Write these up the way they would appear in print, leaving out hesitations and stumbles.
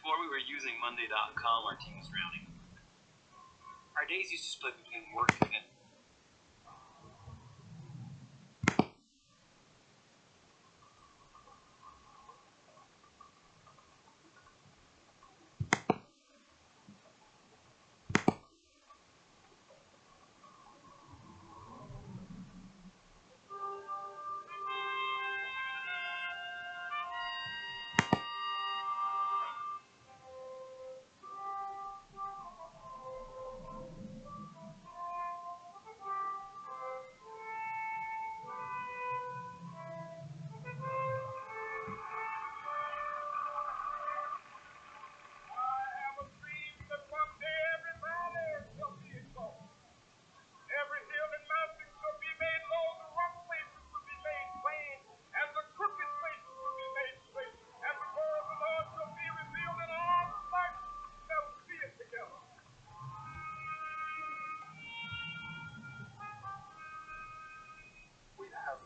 Before we were using Monday.com, our team was drowning. Our days used to split between work and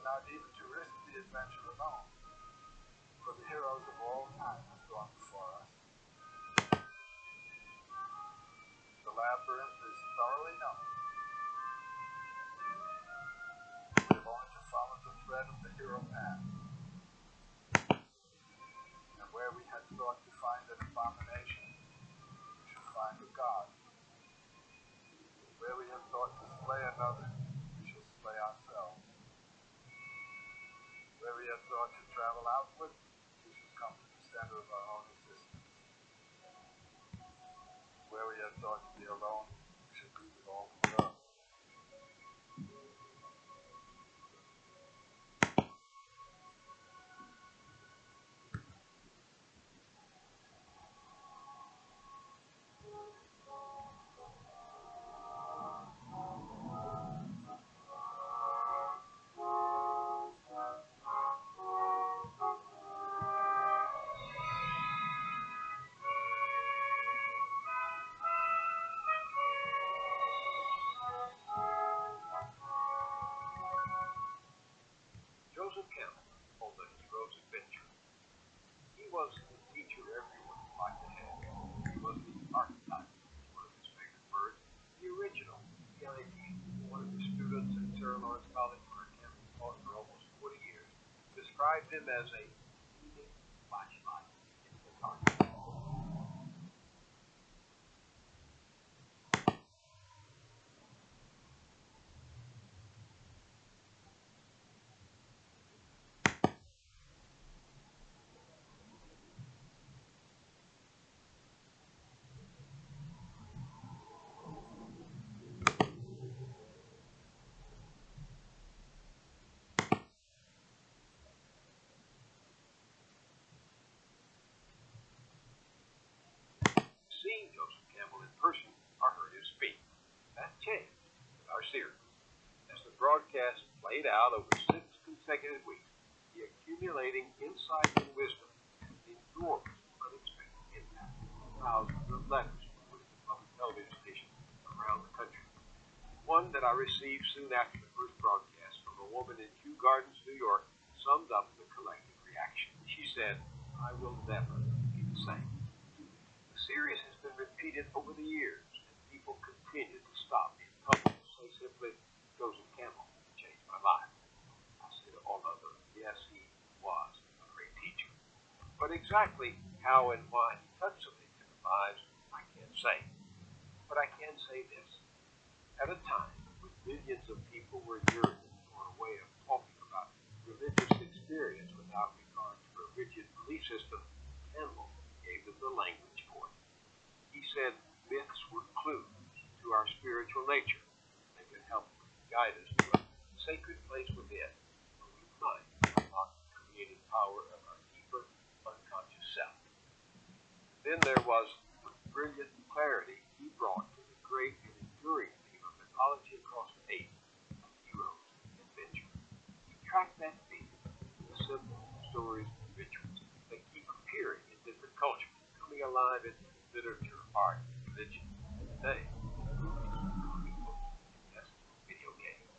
not even to risk the adventure alone, for the heroes of all time have gone before us. The labyrinth is thoroughly known. We're going to follow the thread of the hero path, and where we had thought to find an abomination, we shall find a god. Where we have thought to slay another, we shall slay ourselves. Where we have thought to travel outward, we shall come to the center of our own existence. Where we have thought to be alone, we shall be with all the world. Joseph Campbell on the hero's adventure. He was the teacher everyone would like to have. He was the archetype, one of his favorite words, the original, the ideal. One of the students at Sarah Lawrence College, where Campbell taught for almost 40 years, described him as a beaming flashlight in the dark. Seeing Joseph Campbell in person or heard him speak, that changed our series. As the broadcast played out over 6 consecutive weeks, the accumulating insight and wisdom, the enormous unexpected impact, thousands of letters from the public television stations around the country. One that I received soon after the first broadcast from a woman in Kew Gardens, New York, summed up the collective reaction. She said, "I will never be the same." The series has been repeated over the years, and people continue to stop in public to say simply, "Joseph Campbell changed my life." I say to all of them, yes, he was a great teacher. But exactly how and why he touched so many different lives, I can't say. But I can say this. At a time when millions of people were yearning for a way of talking about religious experience without regard to a rigid belief system, Campbell gave them the language for it. He said myths were clues to our spiritual nature. They can help guide us to a sacred place within, where we might unlock the creative power of our deeper, unconscious self. Then there was the brilliant clarity he brought to the great and enduring theme of mythology across the ages, of heroes and adventure. He tracked that theme in the simple stories and rituals that keep appearing in different cultures, coming alive in literature, art, religion, and today, movies, comic books, and yes, video games.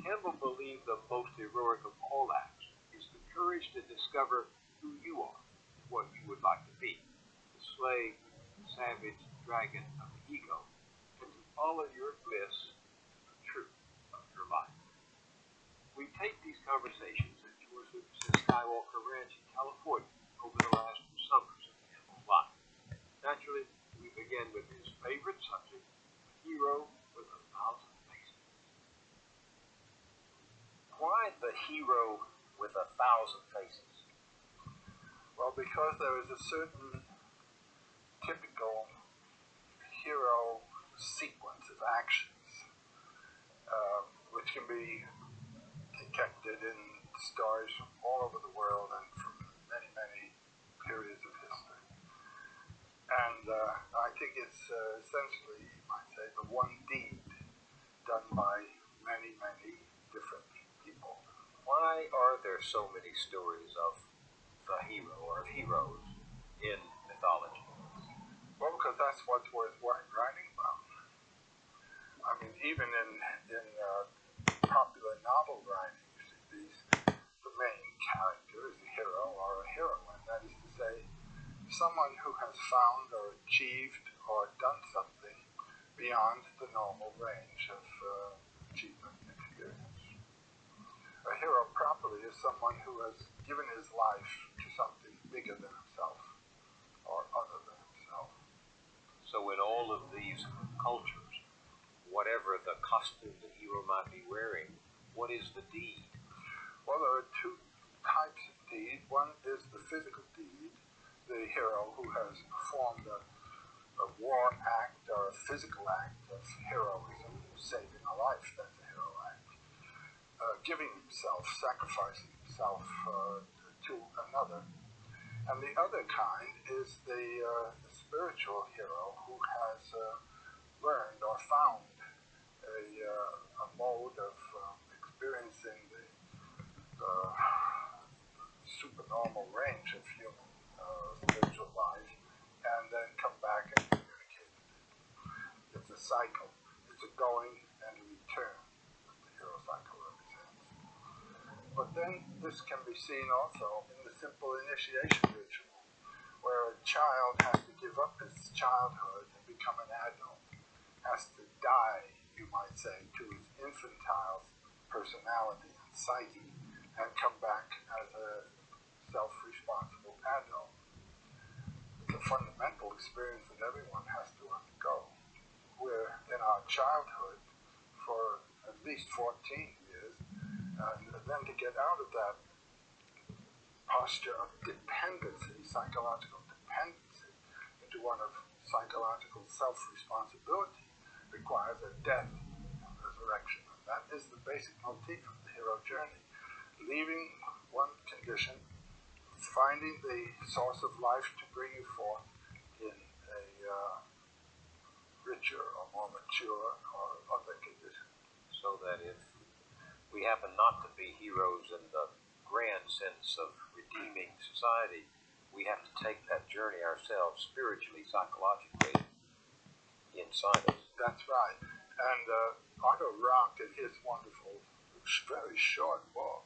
Campbell believed the most heroic of all acts is the courage to discover who you are and what you would like to be. slay the savage dragon of the ego, and to follow your bliss, the truth of your life. We take these conversations at George Lucas's Skywalker Ranch in California over the last 2 summers of Campbell's life. Naturally, we begin with his favorite subject, a hero with 1,000 faces. Why the hero with 1,000 faces? Well, because there is a certain typical hero sequence of actions, which can be detected in stories from all over the world and from many, many periods of history. And I think it's essentially, you might say, the one deed done by many, many different people. Why are there so many stories of the hero or of heroes in mythology? Well, because that's what's worth writing about. I mean, even in popular novel writing, you see the main character is a hero or a heroine. That is to say, someone who has found or achieved or done something beyond the normal range of achievement and experience. A hero properly is someone who has given his life to something bigger than himself or other than himself. So in all of these cultures, whatever the costume the hero might be wearing, what is the deed? Well, there are 2 types of deed. One is the physical deed, the hero who has performed a war act or a physical act of heroism, saving a life, that's a hero act. Giving himself, sacrificing himself to another. And the other kind is the spiritual hero who has learned or found a mode of experiencing the supernormal range of human spiritual life, and then come back and communicate. It's a cycle. It's a going and a return that the hero cycle represents. But then this can be seen also in the simple initiation ritual, where a child has to give up his childhood and become an adult, has to die, you might say, to his infantile personality and psyche, and come back as a self-responsible adult. It's a fundamental experience that everyone has to undergo. We're in our childhood for at least 14 years, and then to get out of that posture of dependency, psychological dependency, into one of psychological self-responsibility requires a death and resurrection. And that is the basic motif of the hero journey. Leaving one condition, finding the source of life to bring you forth in a richer or more mature or other condition. So that if we happen not to be heroes in the grand sense of redeeming society, we have to take that journey ourselves spiritually, psychologically, inside us. That's right. And Otto Rank, in his wonderful, very short book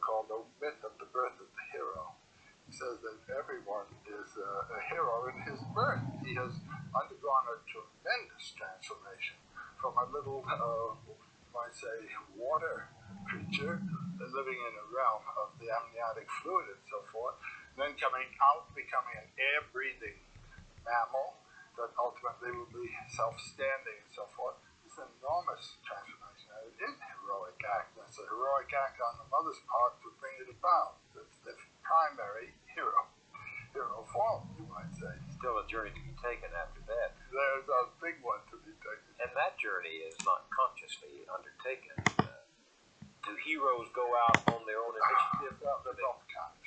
called The Myth of the Birth of the Hero, he says that everyone is a hero in his birth. He has undergone a tremendous transformation from a little, you might say, water creature living in a realm of the amniotic fluid and so forth, and then coming out, becoming an air-breathing mammal that ultimately will be self-standing and so forth. It's an enormous transformation. And it is a heroic act. It's a heroic act on the mother's part to bring it about. It's the primary hero form, you might say. Still a journey to be taken after that. There's a big one to be taken. And that journey is not consciously undertaken. Do heroes go out on their own initiative? Well, there's both kinds.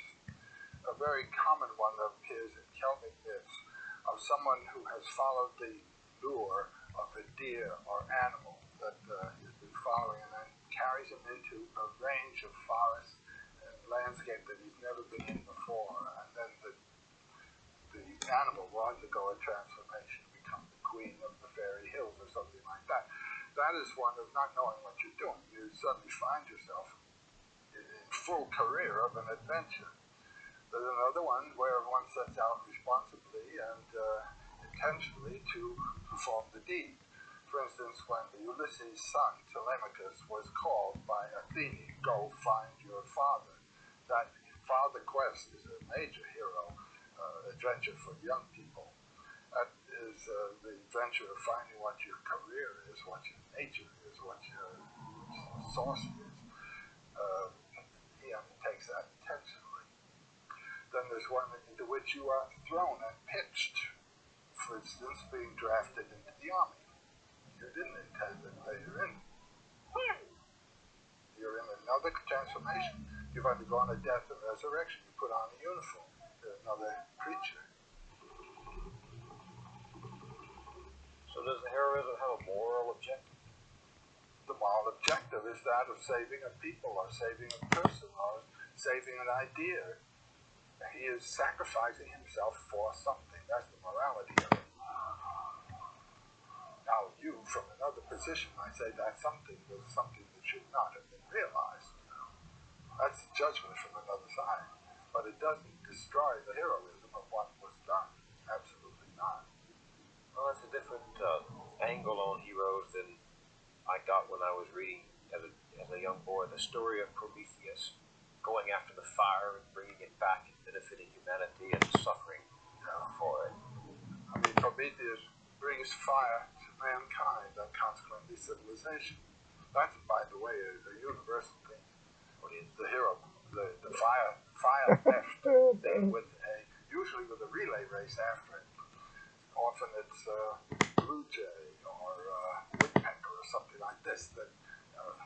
A very common one that appears in Celtic myths of someone who has followed the lure of a deer or animal that he's been following, and then carries him into a range of forest and landscape that he's never been in before, and then the animal will undergo a transformation, become the queen of the fairy hills or something like that. That is one of not knowing what you're doing. You suddenly find yourself in full career of an adventure. There's another one where one sets out responsibly and intentionally to perform the deed. For instance, when Ulysses' son Telemachus was called by Athene, "Go find your father." That father quest is a major hero adventure for young people. That is the adventure of finding what your career is, what your nature is, what your source is. He undertakes that intentionally. Then there's one into which you are thrown and pitched. For instance, being drafted into the army. You didn't intend it, but you're in. You're in another transformation. You've undergone a death and resurrection. You put on a uniform. You're another creature. So does the heroism have a moral objective? The moral objective is that of saving a people, or saving a person, or saving an idea. He is sacrificing himself for something. That's the morality of it. Now you, from another position, might say that something was something that should not have been realized. That's judgment from another side. But it doesn't destroy the heroism of what was done. Absolutely not. Well, that's a different angle on heroes than I got when I was reading as a young boy the story of Prometheus, going after the fire and bringing it back and benefiting humanity and suffering for it. I mean, Prometheus brings fire to mankind and consequently civilization. That's, by the way, a universal thing. What is the hero? The fire theft thing usually with a relay race after it. Often it's blue jay or woodpecker or something like this that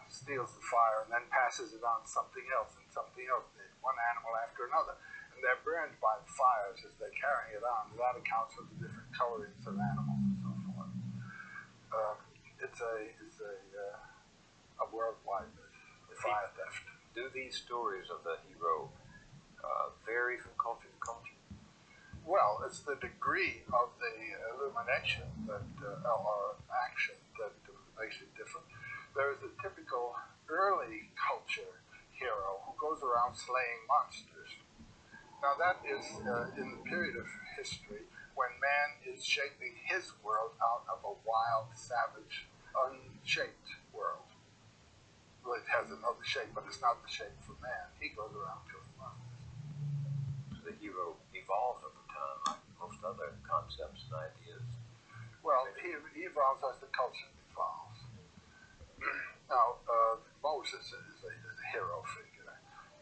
steals the fire and then passes it on to something else and something else, one animal after another. And they're burned by the fires as they're carrying it on. That accounts for the different colorings of animals and so forth. It's a worldwide myth, the fire theft. Do these stories of the hero vary from culture to culture? Well, it's the degree of the illumination that, or action that makes it different. There is a typical early culture hero who goes around slaying monsters. Now that is in the period of history when man is shaping his world out of a wild, savage, unshaped world. Well, it has another shape, but it's not the shape for man. He goes around killing monsters. The hero evolves over time, like most other concepts and ideas. Well, he evolves as the culture evolves. Now, Moses is a hero figure.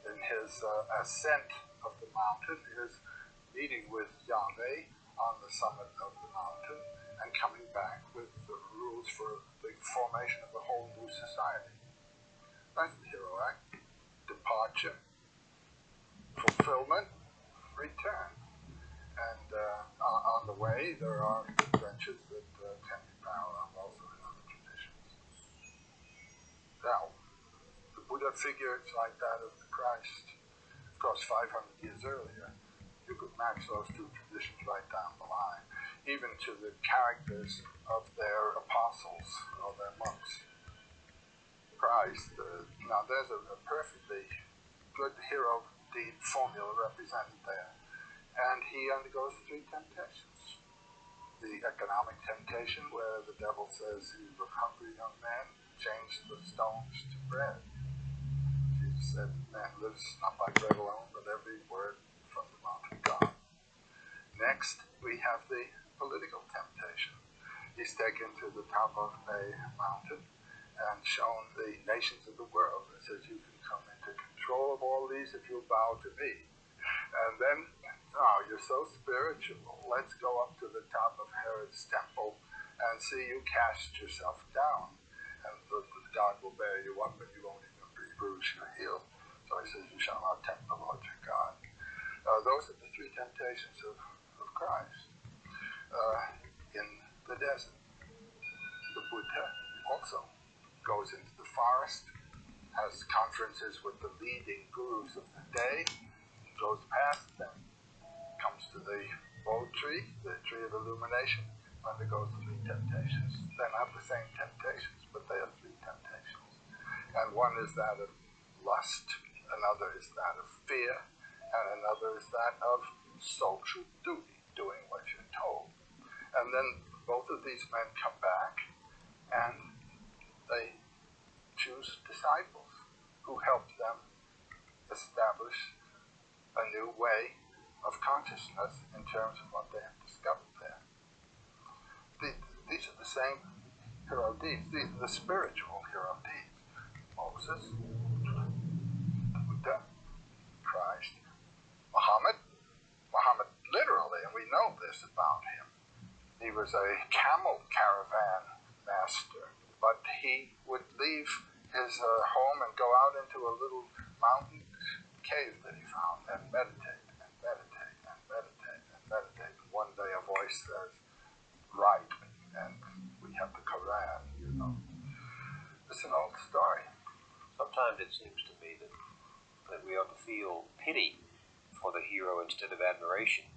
In his ascent of the mountain, his meeting with Yahweh on the summit of the mountain, and coming back with the rules for the formation of a whole new society. That's the hero act. Departure, fulfillment, return. And on the way, there are adventures that can be parallel also in other traditions. Now, the Buddha figures like that of the Christ, of course, 500 years earlier, you could match those two traditions right down the line, even to the characters of their apostles or their monks. Christ, now there's a perfectly good hero deed formula represented there. And he undergoes three temptations. The economic temptation, where the devil says, "You look hungry, young man, change the stones to bread." Jesus said, "Man lives not by bread alone, but every word from the mouth of God." Next, we have the political temptation. He's taken to the top of a mountain and shown the nations of the world and says, "You can come into control of all these if you bow to me." And then, you're so spiritual. Let's go up to the top of Herod's temple and see you cast yourself down. And God will bear you up and you won't even bruise your heel. So he says, "You shall not tempt the Lord your God." Those are the three temptations of Christ. In the desert, the Buddha also goes into the forest, has conferences with the leading gurus of the day, goes past them, comes to the Bodhi tree, the tree of illumination, undergoes three temptations. They're not the same temptations, but they are three temptations. And one is that of lust, another is that of fear, and another is that of social duty, doing what you're told. And then both of these men come back and they choose disciples who help them establish a new way of consciousness in terms of what they have discovered there. These are the same hero deeds. These are the spiritual hero deeds. Moses, Buddha, Christ, Muhammad literally, and we know this about him. He was a camel caravan master, but he would leave his home and go out into a little mountain cave that he found and meditate and meditate and meditate and meditate. And one day a voice says, "Right," and we have the Quran, you know. It's an old story. Sometimes it seems to me that we ought to feel pity for the hero instead of admiration.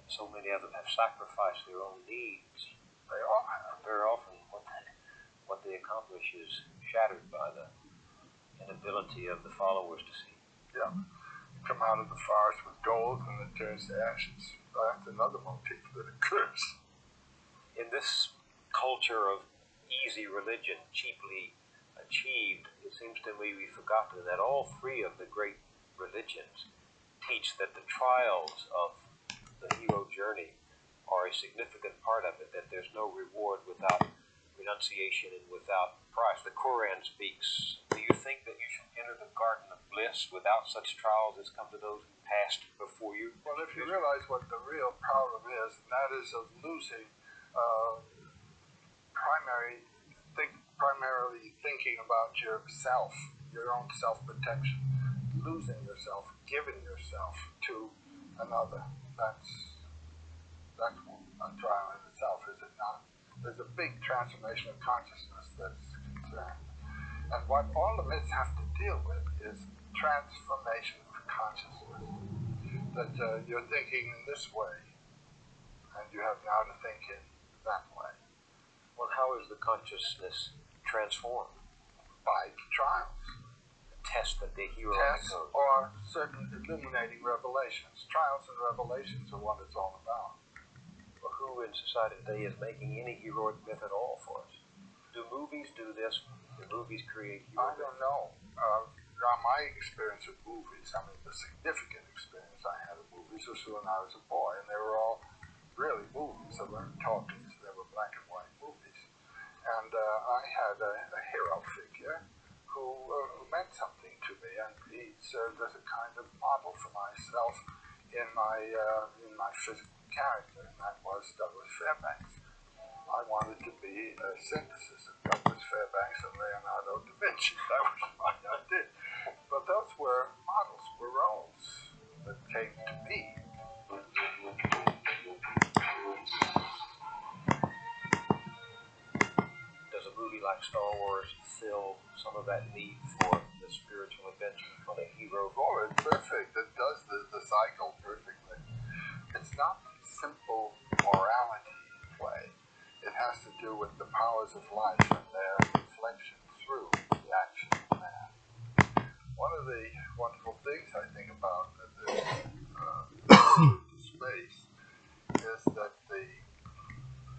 So many of them have sacrificed their own needs. They all have. Very often what they accomplish is shattered by the inability of the followers to see. Yeah. You come out of the forest with gold and it turns to ashes. That's another motif that occurs. In this culture of easy religion, cheaply achieved, it seems to me we've forgotten that all three of the great religions teach that the trials of the hero journey are a significant part of it, that there's no reward without renunciation and without price. The Quran speaks, "Do you think that you should enter the garden of bliss without such trials as come to those who passed before you?" Well, if you realize what the real problem is, and that is of losing primarily thinking about yourself, your own self-protection, losing yourself, giving yourself to another. That's a trial in itself, is it not? There's a big transformation of consciousness that's concerned. And what all the myths have to deal with is transformation of consciousness. That you're thinking in this way, and you have now to think in that way. Well, how is the consciousness transformed? By trials. Test that the hero Tests undergoes. or certain illuminating revelations. Trials and revelations are what it's all about. Well, who in society today is making any heroic myth at all for us? Do movies do this? Do movies create I heroic myth? don't know. Now, my experience with movies, I mean, the significant experience I had with movies was when I was a boy, and they were all really movies. They weren't talkies. They were black and white movies. And I had a hero figure who meant something to me, and he served as a kind of model for myself in my physical character, and that was Douglas Fairbanks. I wanted to be a synthesis of Douglas Fairbanks and Leonardo da Vinci. That was my idea. But those were models, were roles that came to me. Does a movie like Star Wars fill some of that need for the spiritual adventure, for the hero? Oh, it's perfect. It does the cycle perfectly. It's not simple morality play. It has to do with the powers of life and their reflection through the action of man. One of the wonderful things I think about this space is that the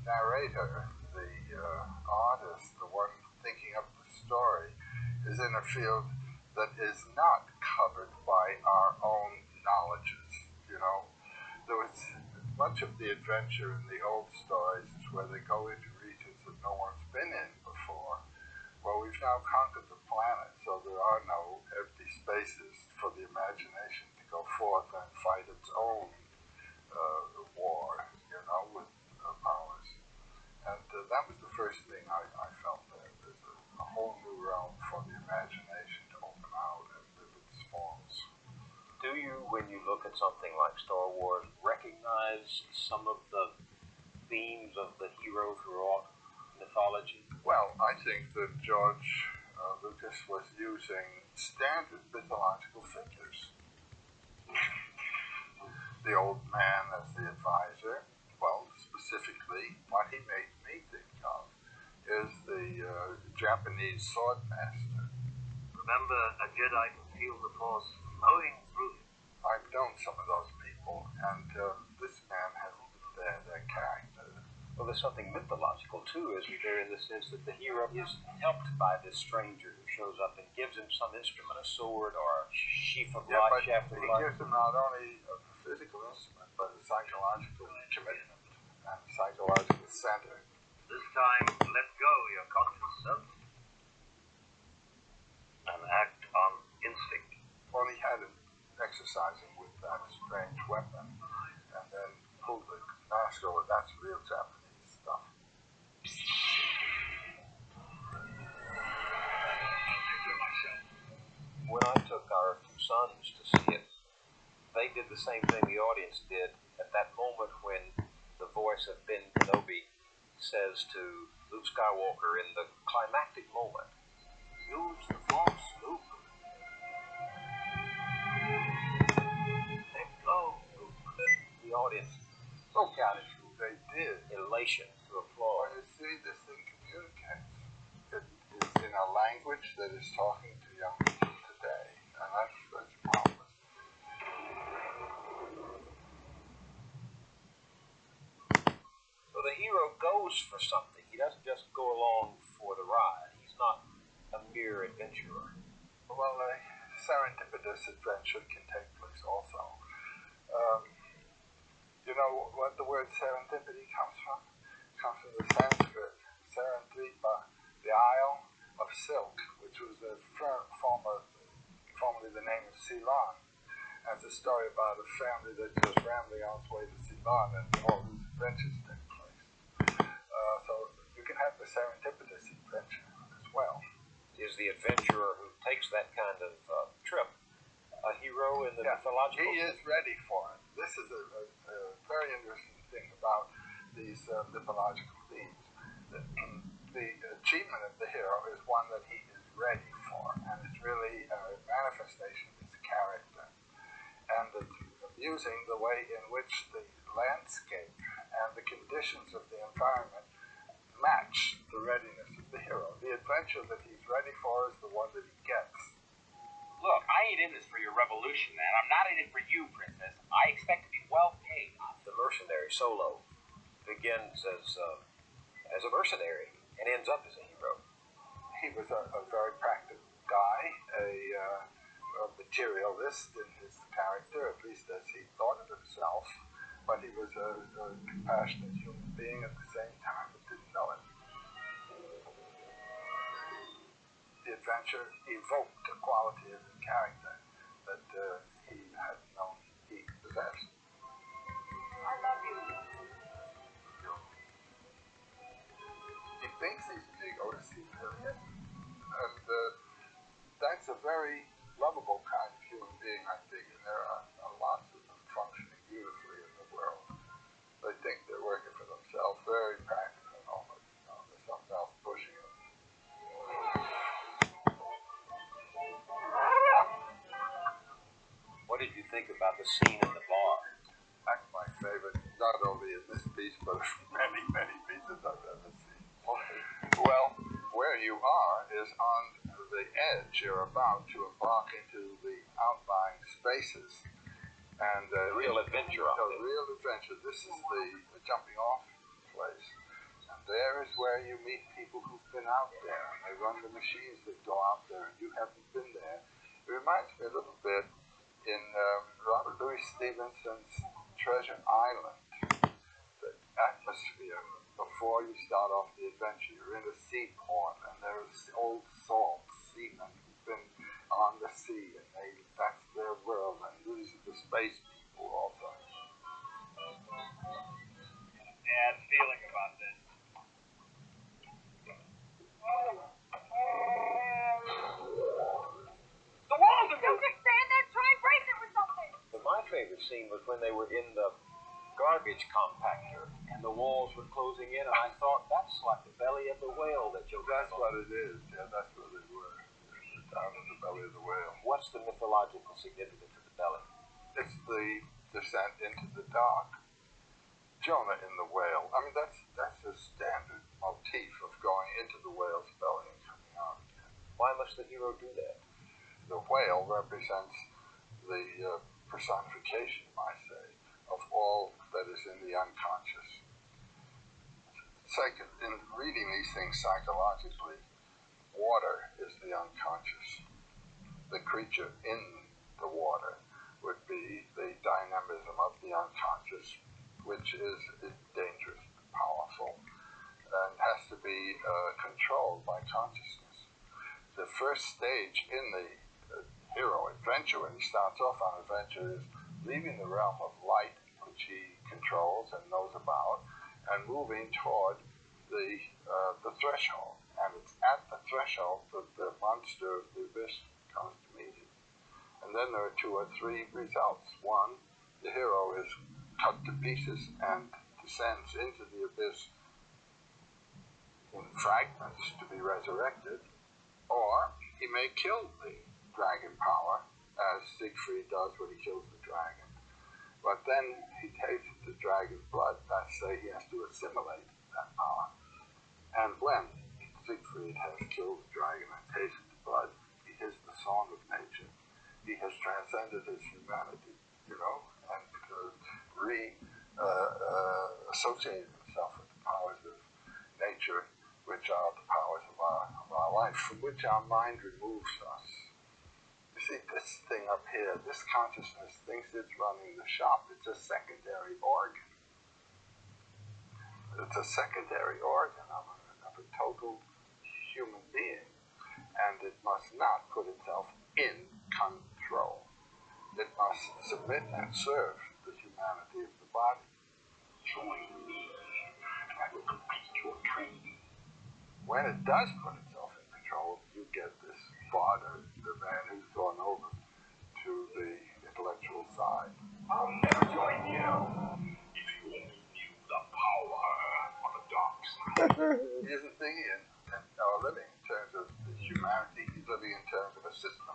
narrator, the artist, the one thinking up the story, is in a field that is not covered by our own knowledges. You know, there was much of the adventure in the old stories is where they go into regions that no one's been in before. Well, we've now conquered the planet, so there are no empty spaces for the imagination to go forth and fight its own war, you know, with powers. And that was the first thing I felt there. There's a whole new realm for the imagination to open out and live its forms. Do you, when you look at something like Star Wars, recognize some of the themes of the hero throughout mythology? Well, I think that George Lucas was using standard mythological figures. The old man as the advisor. Well, specifically, what he made me think of is the Japanese sword master. Remember, a Jedi can feel the Force flowing through him. I known some of those people, and this man has their character. Well, there's something mythological too, isn't there, in the sense that the hero is helped by this stranger who shows up and gives him some instrument, a sword or a sheaf of Yeah, light but shaft of he light. gives him not only a physical instrument, but a psychological commitment and a psychological center. This time, let go your conscious self and act on instinct. Well, he had him exercising with that strange weapon, and then pulled the mask over. That's real Japanese stuff. When I took our two sons to see it, they did the same thing the audience did at that moment when the voice of Ben Kenobi says to Luke Skywalker in the climactic moment, "Use the Force, Luke. Let go, Luke." The audience broke out into They did. elation to applause. Well, you see, this thing communicates. It is in a language that is talking to young people today, and that's marvelous. So the hero goes for something. He doesn't just go along for the ride. He's not a mere adventurer. Well, a serendipitous adventure can take place also. You know what the word serendipity comes from? It comes from the Sanskrit Serendripa, the Isle of Silk, which was formerly the name of Ceylon. And it's a story about a family that was rambling on its way to Ceylon, and all these adventures take place. So you can have the serendipitous adventure as well. Is the adventurer who takes that kind of trip a hero in the mythological? He is ready for it. This is a very interesting thing about these mythological themes. The achievement of the hero is one that he is ready for, and it's really a manifestation of his character. And it's using the way in which the landscape and the conditions of the environment match the readiness of the hero. The adventure that he's ready for is the one that he gets. Look, I ain't in this for your revolution, man. I'm not in it for you, Princess. I expect to be well paid. The mercenary Solo begins as a mercenary and ends up as a hero. He was a very practical guy, a materialist in his character, at least as he thought of himself, but he was a compassionate human being at the same time but didn't know it. The adventure evoked a quality of his character that he had known he possessed. I love you. He thinks he's going to go to see Lillian, and that's a very lovable kind of human being, I think, and there are lots of them functioning beautifully in the world. They think they're working for themselves, very practical and all, but there's something else pushing them. What did you think about the scene in the bar? That's my favorite, not only in this piece, but many, many pieces I've ever seen. Well, where you are is on the edge. You're about to embark into the outlying spaces. And The real adventure of the it. real adventure. This is the jumping off place. And there is where you meet people who've been out there. And they run the machines that go out there, and you haven't been there. It reminds me a little bit in Robert Louis Stevenson's Treasure Island. The atmosphere before you start off the adventure. You're in a seaport, and there's old salt seamen who've been on the sea, and that's their world, and these are the space people also. Bad feeling about this. The walls are Don't just stand there, try and brace it with something. But my favorite scene was when they were in the garbage compactor and the walls were closing in, and I thought, that's like the belly of the whale that you're That's what it is. Yeah, that's what they were. Down in the belly of the whale. What's the mythological significance of the belly? It's the descent into the dark. Jonah in the whale. I mean, that's a standard motif of going into the whale's belly and coming out again. Why must the hero do that? The whale represents the personification, I say, of all that is in the unconscious. Second, in reading these things psychologically, water is the unconscious. The creature in the water would be the dynamism of the unconscious, which is dangerous, powerful, and has to be controlled by consciousness. The first stage in the hero adventure, when he starts off on adventure, is leaving the realm of light, which he controls and knows about, and moving toward the threshold. And it's at the threshold that the monster of the abyss comes to meet him. And then there are 2 or 3 results. One, the hero is cut to pieces and descends into the abyss in fragments to be resurrected, or he may kill the dragon power, as Siegfried does when he kills the dragon. But then he tastes the dragon's blood. That's say he has to assimilate that power. And when Siegfried has killed the dragon and tasted the blood, he hears the song of nature. He has transcended his humanity, and associated himself with the powers of nature, which are the powers of our life, from which our mind removes us. You see, this thing up here, this consciousness thinks it's running the shop. It's a secondary organ. It's a secondary organ of a total human being, and it must not put itself in control. It must submit and serve the humanity of the body. Join me, and I will complete your training. When it does put itself in control, you get this father, the man who's gone over to the intellectual side. I'll never join you. If you only knew the power of the dark side. He isn't thinking or living in terms of the humanity, he's living in terms of a system.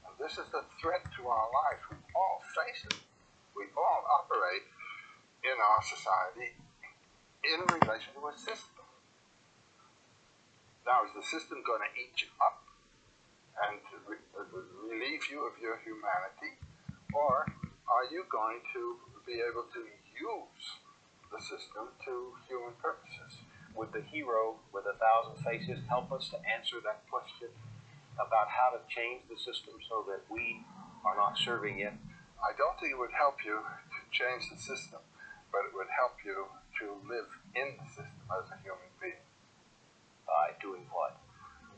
And this is the threat to our life. We all face it. We all operate in our society in relation to a system. Now, is the system going to eat you up and relieve you of your humanity, or are you going to be able to use the system to human purposes? Would the hero with 1,000 faces help us to answer that question about how to change the system so that we are not serving it? I don't think it would help you to change the system, but it would help you to live in the system as a human being. By doing what?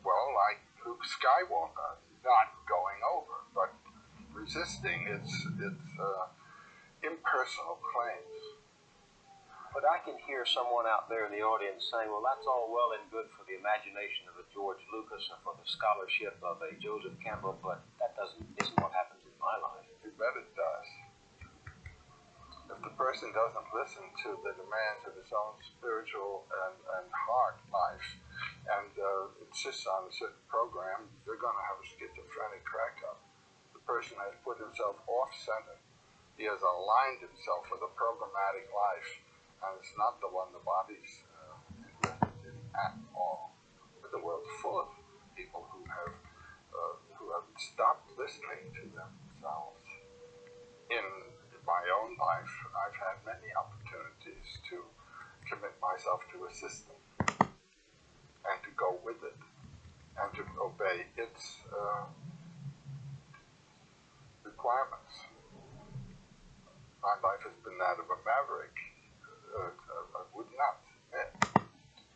Well, like Luke Skywalker, not going over, but resisting its impersonal claims. But I can hear someone out there in the audience saying, well, that's all well and good for the imagination of a George Lucas or for the scholarship of a Joseph Campbell, but that isn't what happens in my life. You bet it does. If the person doesn't listen to the demands of his own spiritual and heart life and insists on a certain program, they're going to have a schizophrenic crack up. The person has put himself off-center. He has aligned himself with a programmatic life, and it's not the one the body's interested in at all. But the world's full of people who have stopped listening to themselves. In my own life, I've had many opportunities to commit myself to a system and to go with it and to obey its requirements. My life has been that of a maverick. I would not submit.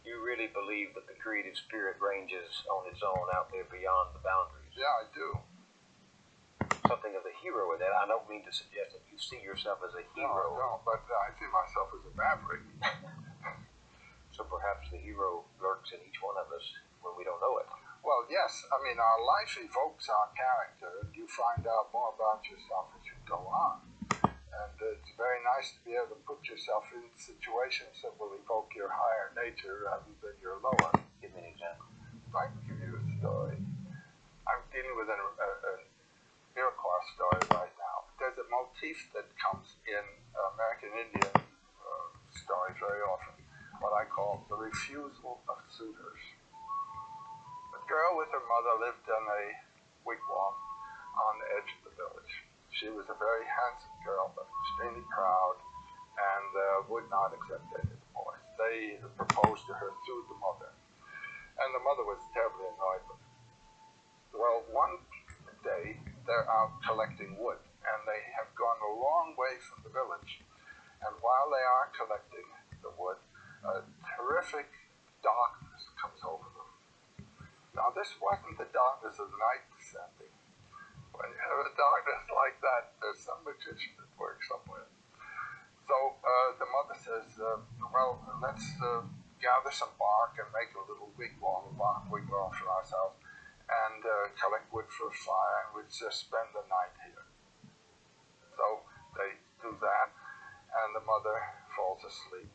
You really believe that the creative spirit ranges on its own out there beyond the boundaries? Yeah, I do. Something of the hero in that. I don't mean to suggest that you see yourself as a hero. No, I don't, but I see myself as a maverick. So perhaps the hero lurks in each one of us when we don't know it. Well, yes. I mean, our life evokes our character, and you find out more about yourself as you go on. And it's very nice to be able to put yourself in situations that will evoke your higher nature rather than your lower. Give me an example. I can give you a story. I'm dealing with an Iroquois story right now. There's a motif that comes in American Indian stories very often, what I call the refusal of suitors. A girl with her mother lived in a wigwam on the edge of the village. She was a very handsome girl, but extremely proud, and would not accept any of the boys. They proposed to her through the mother, and the mother was terribly annoyed with her. Well, one day they're out collecting wood, and they have gone a long way from the village. And while they are collecting the wood, a terrific darkness comes over them. Now, this wasn't the darkness of night descending. When you have a darkness like that, there's some magician at work somewhere. So the mother says, well, let's gather some bark and make a little wigwam, a bark wigwam for ourselves, and collect wood for a fire, and we'll just spend the night here. So they do that, and the mother falls asleep,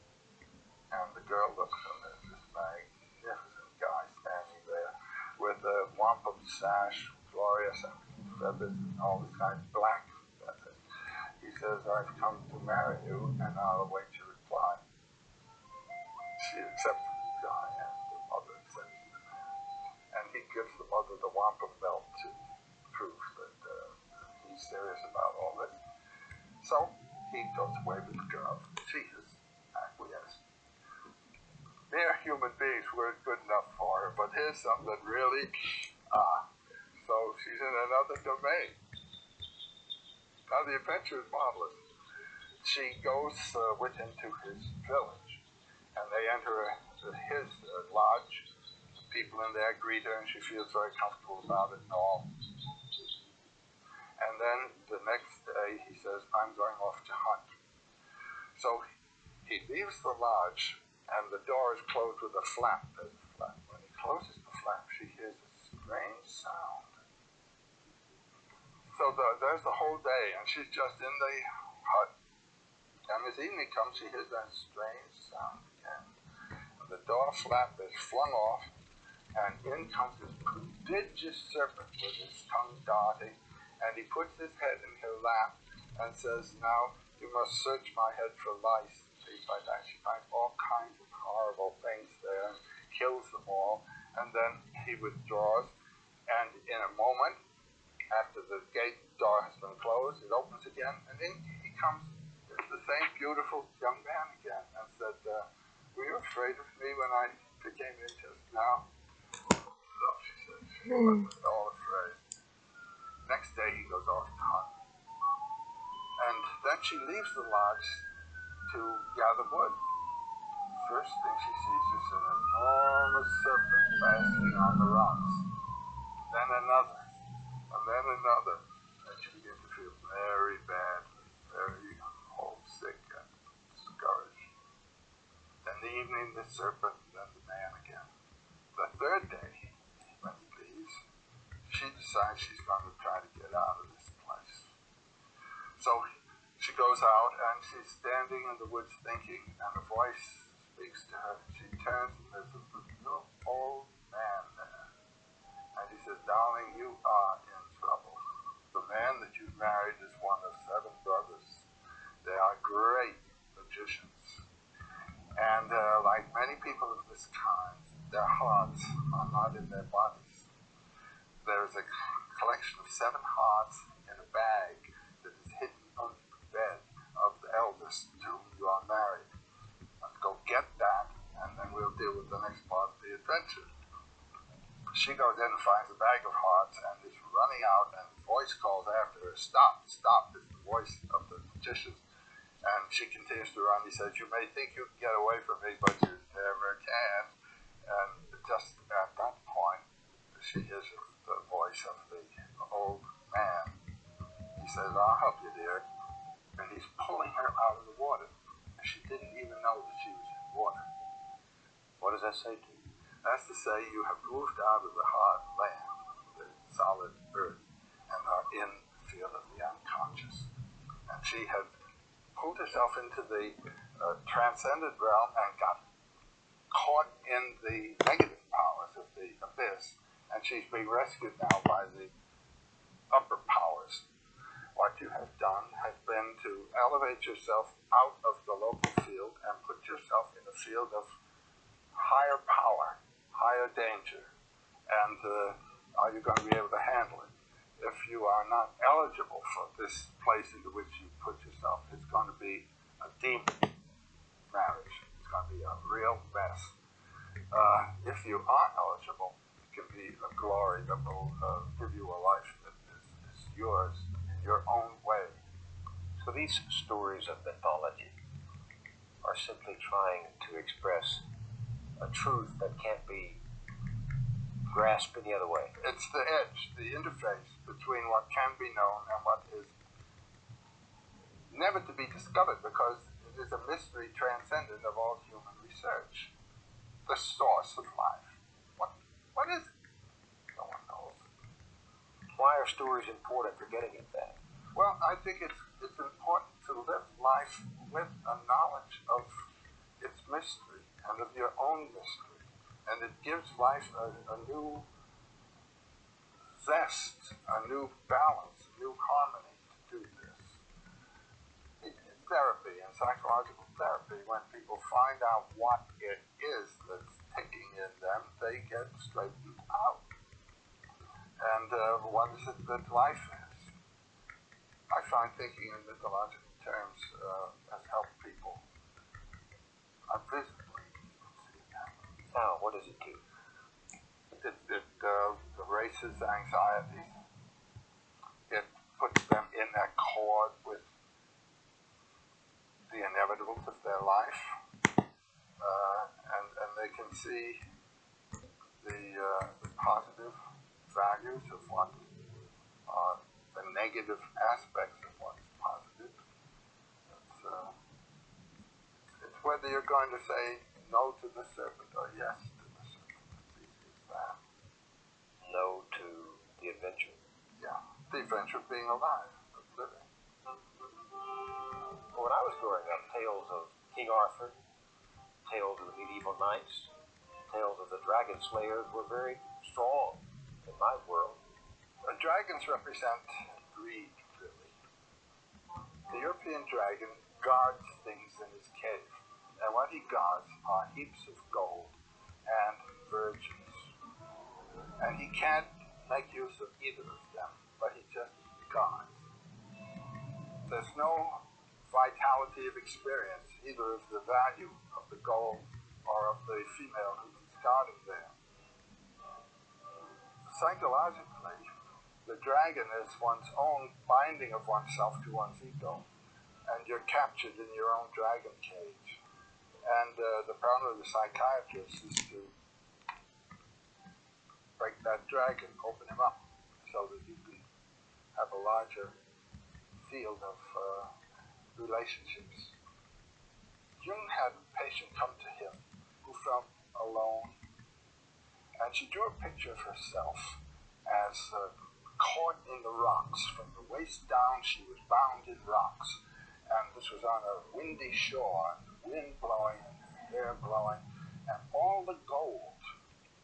and the girl looks at this magnificent guy standing there with a wampum sash, glorious feathers, and all this kind of black feathers. He says, I've come to marry you, and I'll await your reply. She accepts the guy, and the mother accepts the man. And he gives the mother the wampum belt to prove that he's serious about all this. So he goes away with the girl. She is acquiesced. Mere human beings weren't good enough for her, but here's something that really, so she's in another domain. Now the adventure is marvelous. She goes with him to his village, and they enter his lodge. People in there greet her, and she feels very comfortable about it and all. And then the next day he says, I'm going off to hunt. So he leaves the lodge, and the door is closed with a flap. There's a flap. When he closes the flap, she hears a strange sound. So there's the whole day, and she's just in the hut. And as evening comes, she hears that strange sound again. And the door flap is flung off, and in comes this prodigious serpent with his tongue darting, and he puts his head in her lap and says, now you must search my head for lice. By that she finds all kinds of horrible things there and kills them all, and then he withdraws, and in a moment, after the gate door has been closed, it opens again, and in he comes, the same beautiful young man again, and said, were you afraid of me when I came in just now? No, she said, she wasn't at all afraid. Next day he goes off to hunt, and then she leaves the lodge to gather wood. First thing she sees is an enormous serpent basking on the rocks. Then another, and then another. And she begins to feel very bad, very homesick and discouraged. Then the evening, the serpent, and then the man again. The third day, when he leaves, she decides she's going to try to get out of this place. So she goes out, and she's standing in the woods thinking, and a voice speaks to her. She turns, and there's a little old man there. And he says, darling, you are in trouble. The man that you married is one of 7 brothers. They are great magicians. And like many people of this kind, their hearts are not in their bodies. There's a collection of 7 hearts in a bag that is hidden under the bed of the eldest to whom you are married. Let's go get that, and then we'll deal with the next part of the adventure. She goes in and finds a bag of hearts and is running out, and the voice calls after her, stop, stop. It's the voice of the magician. And she continues to run. He says, you may think you can get away from me, but you never can. And just at that point, she hears the voice of the old man. He says, I'll help you, dear. And he's pulling her out of the water. She didn't even know that she was in water. What does that say to you? That's to say, you have moved out of the hard land, the solid earth, and are in the field of the unconscious. And she had pulled herself into the transcendent realm and got caught in the negative powers of the abyss, and she's being rescued now by the upper powers. What you have done has been to elevate yourself out of the local field and put yourself in a field of higher power, higher danger. And are you going to be able to handle it? if you are not eligible for this place into which you put yourself, it's going to be a demon marriage. It's going to be a real mess. If you are eligible, it can be a glory that will give you a life that is yours in your own way. So these stories of mythology are simply trying to express a truth that can't be grasped any other way. It's the edge, the interface between what can be known and what is never to be discovered, because it is a mystery transcendent of all human research. The source of life. What is it? No one knows. Why are stories important for getting at that? Well, I think it's important to live life with a knowledge of its mystery and of your own mystery. And it gives life a new zest, a new balance, a new harmony to do this. In therapy and psychological therapy, when people find out what it is that's ticking in them, they get straightened out. And what is it that life is? I find thinking in mythological terms has helped people. Visibly, you can see that. Now, what does it do? It erases anxieties. It puts them in accord with the inevitables of their life, and they can see the positive values of what are the negative aspects of what's positive. It's whether you're going to say no to the serpent or yes to the serpent. It's easy as that. No to the adventure. Yeah, the adventure of being alive, of living. When I was growing up, tales of King Arthur, tales of the medieval knights, tales of the dragon slayers were very strong in my world. Dragons represent greed, really. The European dragon guards things in his cave, and what he guards are heaps of gold and virgins. And he can't make use of either of them, but he just guards. There's no vitality of experience, either of the value of the gold or of the female who is guarding there. Psychologically, the dragon is one's own binding of oneself to one's ego, and you're captured in your own dragon cage. And the problem of the psychiatrist is to break that dragon, open him up, so that you can have a larger field of relationships. Jung had a patient come to him who felt alone, and she drew a picture of herself as caught in the rocks. From the waist down, she was bound in rocks, and this was on a windy shore, wind blowing and air blowing, and all the gold,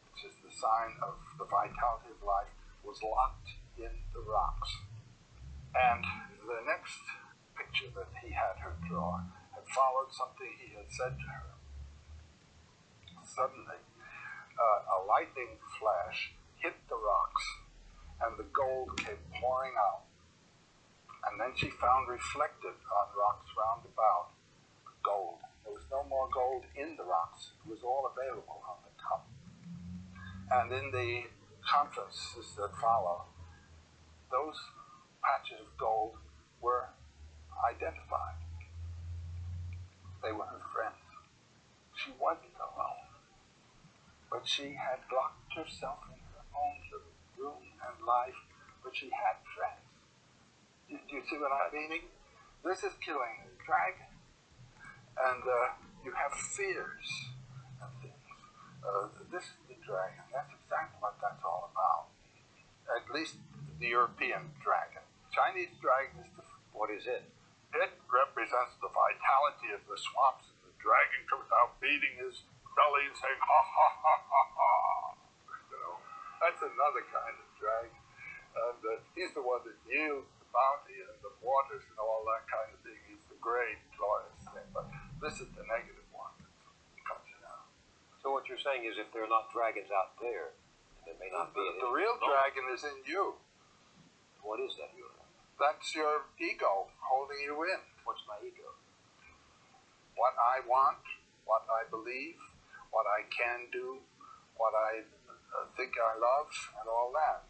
which is the sign of the vitality of life, was locked in the rocks. And the next picture that he had her draw had followed something he had said to her. Suddenly, a lightning flash hit the rocks, and the gold came pouring out. And then she found reflected on rocks round about gold. There was no more gold in the rocks. It was all available on the top. And in the conferences that follow, those patches of gold were identified. They were her friends. She wasn't alone. But she had locked herself in her own little room and life, but she had friends. Do you see what I'm meaning? This is killing the dragon. And you have fears and things. This is the dragon. That's exactly what that's all about. At least the European dragon. Chinese dragon is different. What is it? It represents the vitality of the swamps. The dragon comes out beating his belly and saying, ha ha ha ha ha. You know, that's another kind of dragon. And he's the one that yields the bounty and the waters and all that kind of thing. He's the great, glorious thing. But this is the negative one that comes out. So what you're saying is if there are not dragons out there, there may not be. The real dragon is in you. What is that hero? That's your ego holding you in. What's my ego? What I want, what I believe, what I can do, what I think I love, and all that.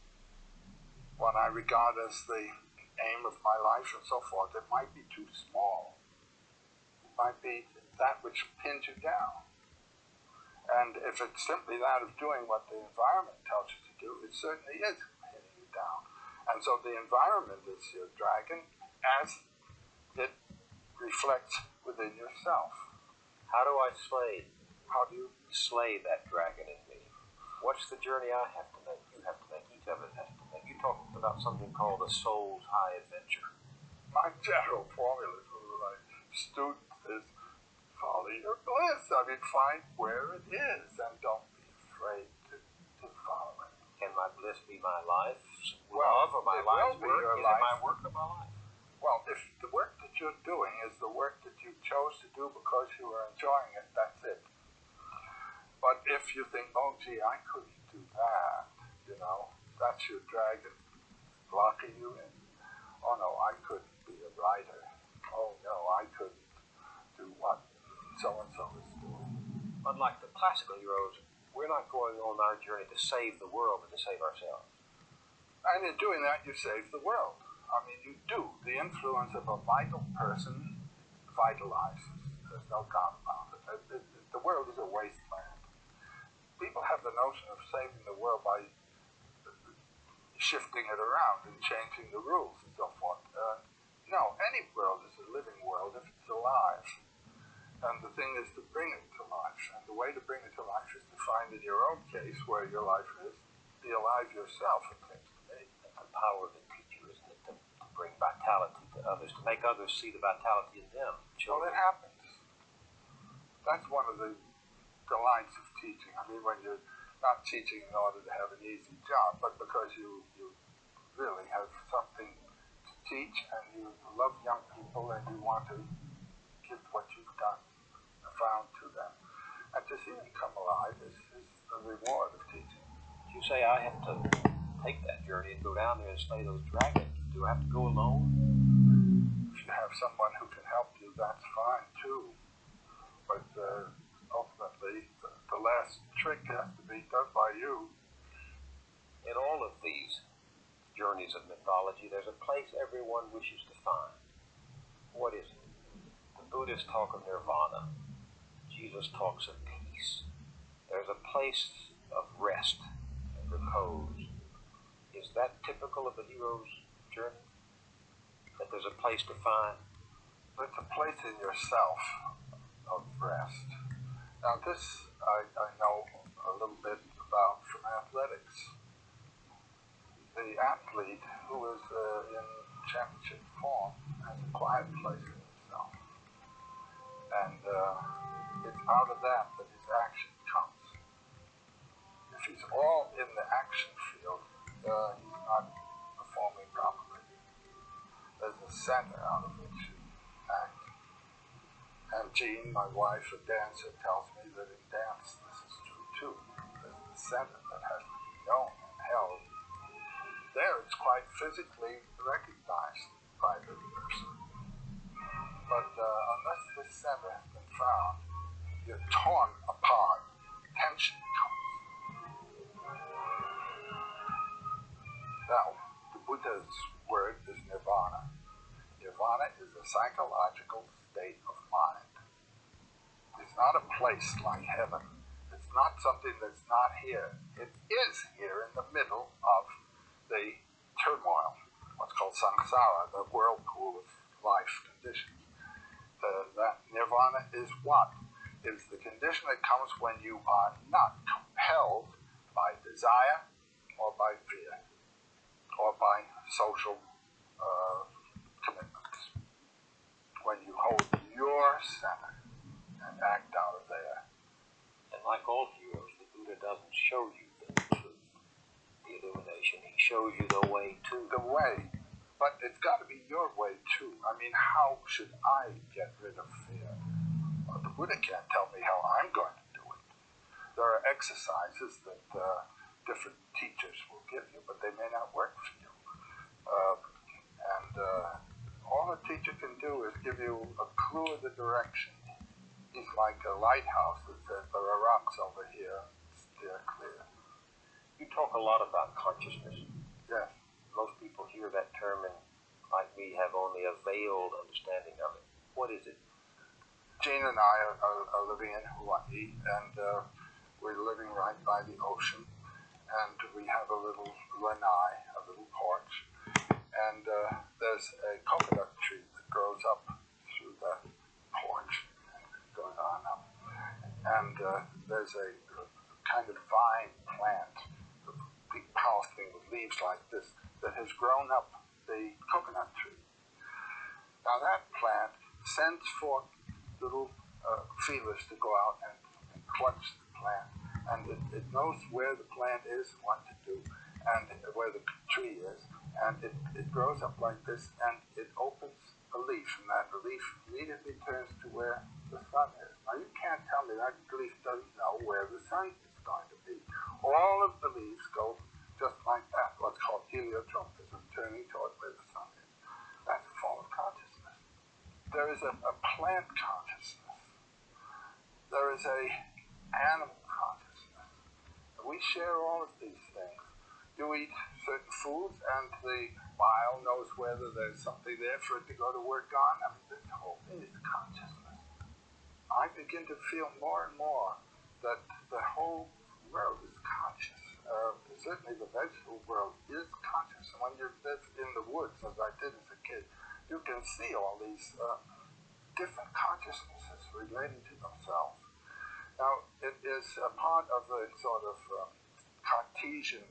What I regard as the aim of my life and so forth, it might be too small. It might be that which pins you down. And if it's simply that of doing what the environment tells you to do, it certainly is pinning you down. And so the environment is your dragon as it reflects within yourself. How do I slay? How do you Slay that dragon in me? What's the journey I have to make? You have to make. Each of us has to make. You talked about something called the soul's high adventure. my general formula for my students is follow your bliss. I mean, find where it is and don't be afraid to follow it. Can my bliss be my life? Well, Love or my it life's will be work? your Is life. it my work or my life? Well, if the work that you're doing is the work that you chose to do because you are enjoying it, that's it. But if you think, oh, gee, I couldn't do that, that's your dragon blocking you in. Oh, no, I couldn't be a writer. Oh, no, I couldn't do what so-and-so is doing. Unlike the classical heroes, we're not going on our journey to save the world, but to save ourselves. And in doing that, you save the world. I mean, you do. The influence of a vital person vitalizes. There's no doubt about it. The world is a wasteland. People have the notion of saving the world by shifting it around and changing the rules and so forth. No, any world is a living world if it's alive. And the thing is to bring it to life. And the way to bring it to life is to find in your own case where your life is, be alive yourself, it seems to me. The power of the teacher, isn't it, to bring vitality to others, to make others see the vitality in them. Well, it happens. That's one of the delights of teaching. I mean, when you're not teaching in order to have an easy job, but because you really have something to teach and you love young people and you want to give what you've done, found to them. And to see them come alive is the reward of teaching. You say I have to take that journey and go down there and slay those dragons. Do I have to go alone? If you have someone who can help you, that's fine too. But ultimately, the last trick has to be done by you. In all of these journeys of mythology, there's a place everyone wishes to find. What is it? The Buddhists talk of nirvana. Jesus talks of peace. There's a place of rest and repose. Is that typical of the hero's journey? That there's a place to find? There's a place in yourself of rest. Now this I know a little bit about from athletics. The athlete who is in championship form has a quiet place in himself. And it's out of that his action comes. If he's all in the action field, he's not performing properly. There's a center out of which you act. And Jean, my wife, a dancer, tells me that in dance this is true too. There's the center that has to be known and held. There it's quite physically recognized by the person. But unless this center has been found, you're torn apart. Tension comes. Now, the Buddha's word is nirvana. Nirvana is a psychological state of mind. It's not a place like heaven. It's not something that's not here. It is here in the middle of the turmoil, what's called samsara, the whirlpool of life conditions. That nirvana is what? It's the condition that comes when you are not compelled by desire or by fear or by social commitments. When you hold your center and act out of there. And like all heroes, the Buddha doesn't show you the truth, the illumination. He shows you the way to The way. But it's got to be your way too. I mean, how should I get rid of fear? Well, the Buddha can't tell me how I'm going to do it. There are exercises that different teachers will give you, but they may not work for you. All a teacher can do is give you a clue of the direction. He's like a lighthouse that says there are rocks over here, steer clear. You talk a lot about consciousness. Yes. Most people hear that term and, like me, have only a veiled understanding of it. What is it? Jean and I are living in Hawaii, and we're living right by the ocean, and we have a little lanai, a little porch, and there's a coconut tree that grows up through the porch, going on up, and there's a kind of vine plant, a big powerful thing with leaves like this, that has grown up the coconut tree. Now that plant sends forth little feelers to go out and clutch the plant, and it knows where the plant is and what to do, and where the tree is, and it grows up like this, and it opens a leaf, and that leaf immediately turns to where the sun is. Now you can't tell me that leaf doesn't know where the sun is going to be. All of the leaves go just like that, what's called heliotropism, turning toward where the sun is. That's a form of consciousness. There is a plant consciousness. There is a animal consciousness. We share all of these things. You eat certain foods, and the bile knows whether there's something there for it to go to work on. I mean, this whole thing is consciousness. I begin to feel more and more that the whole world is conscious. Certainly the vegetable world is conscious. And when you live in the woods, as I did as a kid, you can see all these different consciousnesses relating to themselves. Now, it is a part of the sort of Cartesian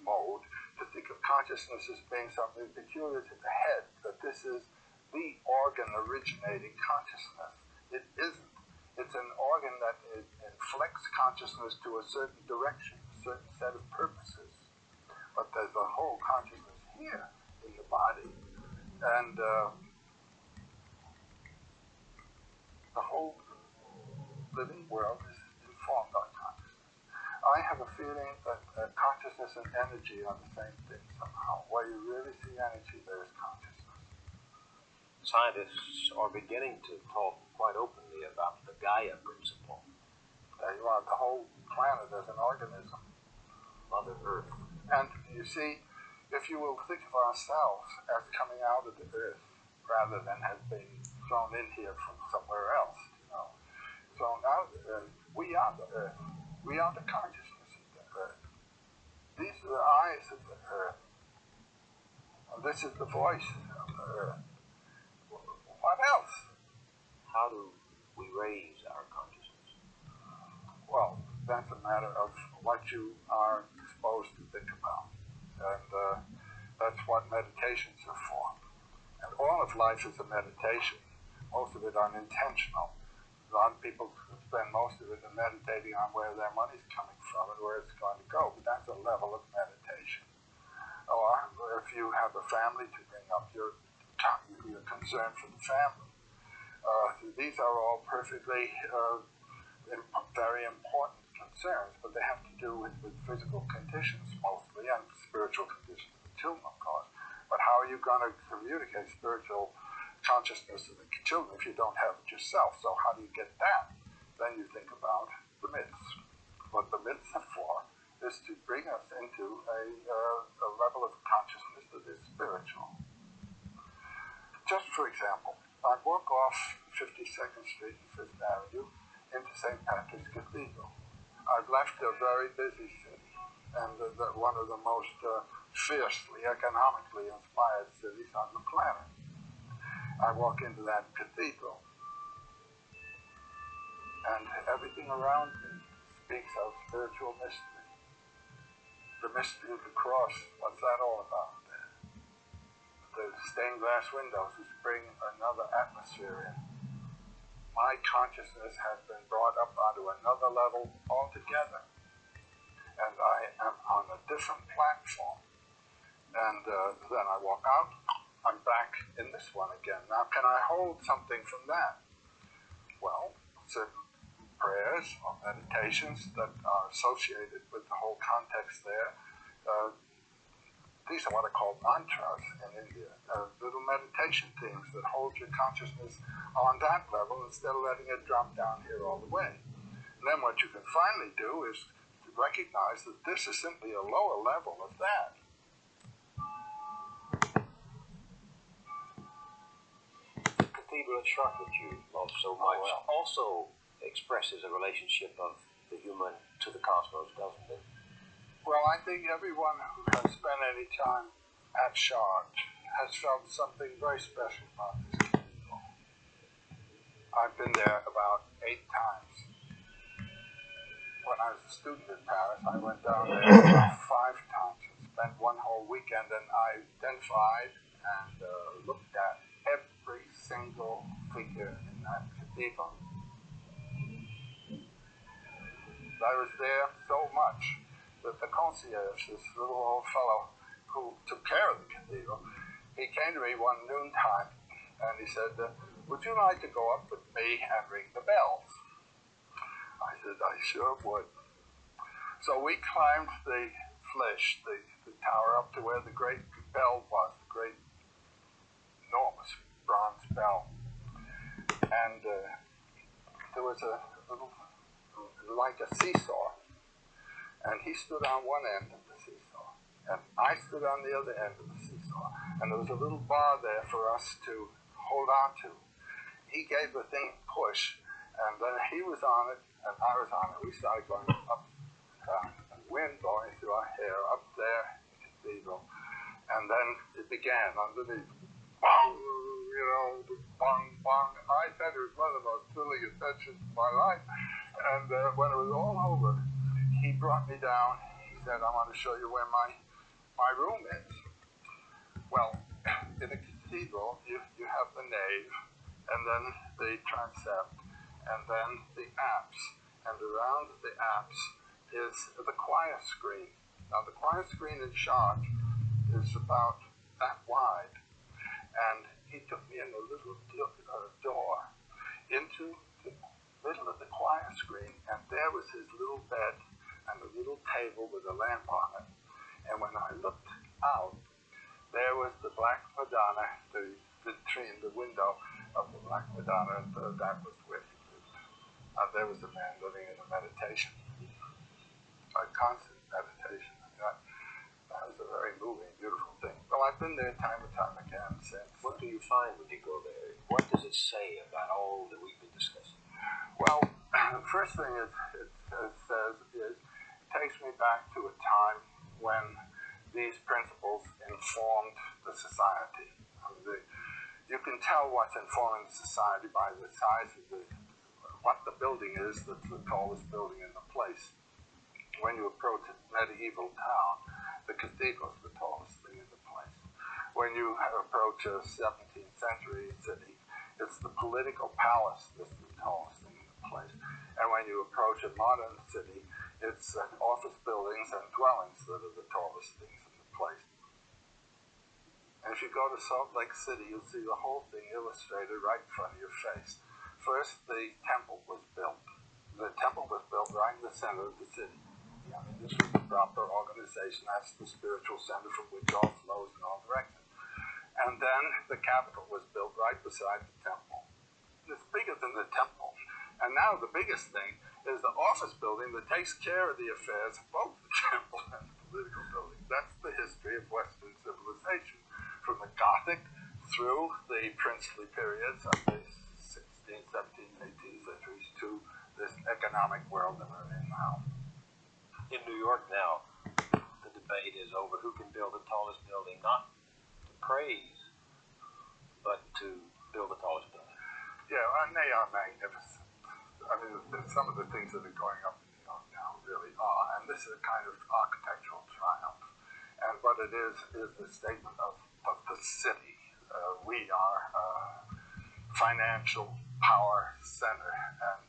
mode to think of consciousness as being something peculiar to the head, that this is the organ originating consciousness. It isn't. It's an organ that inflects consciousness to a certain direction, a certain set of purposes. But there's a whole consciousness here in the body, and the whole living world is informed by consciousness. I have a feeling that consciousness and energy are the same thing somehow. Where you really see energy, there is consciousness. Scientists are beginning to talk quite openly about the Gaia principle. There you are. The whole planet is an organism. Mother Earth. And you see, if you will think of ourselves as coming out of the earth, rather than as being thrown in here from somewhere else, thrown out of the earth, we are the earth. We are the consciousness of the earth. These are the eyes of the earth. And this is the voice of the earth. What else? How do we raise our consciousness? Well, that's a matter of what you are disposed to think about. And that's what meditations are for. And all of life is a meditation, most of it unintentional. A lot of people spend most of it in meditating on where their money's coming from and where it's going to go, but that's a level of meditation. Or if you have a family to bring up, you're concerned for the family. These are all perfectly very important concerns, but they have to do with physical conditions mostly, and spiritual conditions of the children, of course. But how are you going to communicate spiritual consciousness to the children if you don't have it yourself? So how do you get that? Then you think about the myths. What the myths are for is to bring us into a level of consciousness that is spiritual. Just for example, I walk off 52nd Street and 5th Avenue into St. Patrick's Cathedral. I've left a very busy city, and one of the most fiercely economically inspired cities on the planet. I walk into that cathedral, and everything around me speaks of spiritual mystery. The mystery of the cross, what's that all about there? The stained glass windows which bring another atmosphere in. My consciousness has been brought up onto another level altogether, and I am on a different platform. And then I walk out, I'm back in this one again. Now, can I hold something from that? Well, certain prayers or meditations that are associated with the whole context there these are what are called mantras in India, little meditation things that hold your consciousness on that level instead of letting it drop down here all the way. And then what you can finally do is to recognize that this is simply a lower level of that. The cathedral at Chartres, which you love so much, also expresses a relationship of the human to the cosmos, doesn't it? Well, I think everyone who has spent any time at Chartres has felt something very special about this cathedral. I've been there about 8 times. When I was a student in Paris, I went down there about 5 times and spent one whole weekend, and I identified and looked at every single figure in that cathedral. I was there so much that the concierge, this little old fellow who took care of the cathedral, he came to me one noontime and he said, would you like to go up with me and ring the bells? I said, I sure would. So we climbed the Flèche, the tower, up to where the great bell was, the great enormous bronze bell. And there was a little, like a seesaw. And he stood on one end of the seesaw, and I stood on the other end of the seesaw, and there was a little bar there for us to hold on to. He gave the thing a push, and then he was on it, and I was on it. We started going up, and wind blowing through our hair up there in the cathedral, and then it began underneath. Bong, you know, bong, bong. I said it was one of the most thrilling adventures of my life, and when it was all over, he brought me down. He said, I want to show you where my room is. Well, in a cathedral, you have the nave, and then the transept, and then the apse. And around the apse is the choir screen. Now, the choir screen in Chartres is about that wide. And he took me in a little door into the middle of the choir screen, and there was his little bed and a little table with a lamp on it. And when I looked out, there was the Black Madonna, the tree in the window of the Black Madonna, and that was where he lived. There was a man living in a meditation, a constant meditation. That was a very moving, beautiful thing. Well, I've been there time and time again since. What do you find when you go there? What does it say about all that we've been discussing? Well, the first thing it says is, takes me back to a time when these principles informed the society. You can tell what's informing the society by the size of what the building is that's the tallest building in the place. When you approach a medieval town, the cathedral is the tallest thing in the place. When you approach a 17th century city, it's the political palace that's the tallest thing in the place. And when you approach a modern city, it's office buildings and dwellings that are the tallest things in the place. And if you go to Salt Lake City, you'll see the whole thing illustrated right in front of your face. First, the temple was built. The temple was built right in the center of the city. I mean, this was the proper organization. That's the spiritual center from which all flows in all directions. And then the Capitol was built right beside the temple. It's bigger than the temple. And now the biggest thing is the office building that takes care of the affairs of both the temple and the political building. That's the history of Western civilization, from the Gothic through the princely periods of the 16th, 17th, 18th centuries to this economic world that we're in now. In New York now, the debate is over who can build the tallest building, not to praise, but to build the tallest building. Yeah, and they are magnificent. I mean, some of the things that are going up in New York now really are, and this is a kind of architectural triumph. And what it is the statement of the city. We are a financial power center, and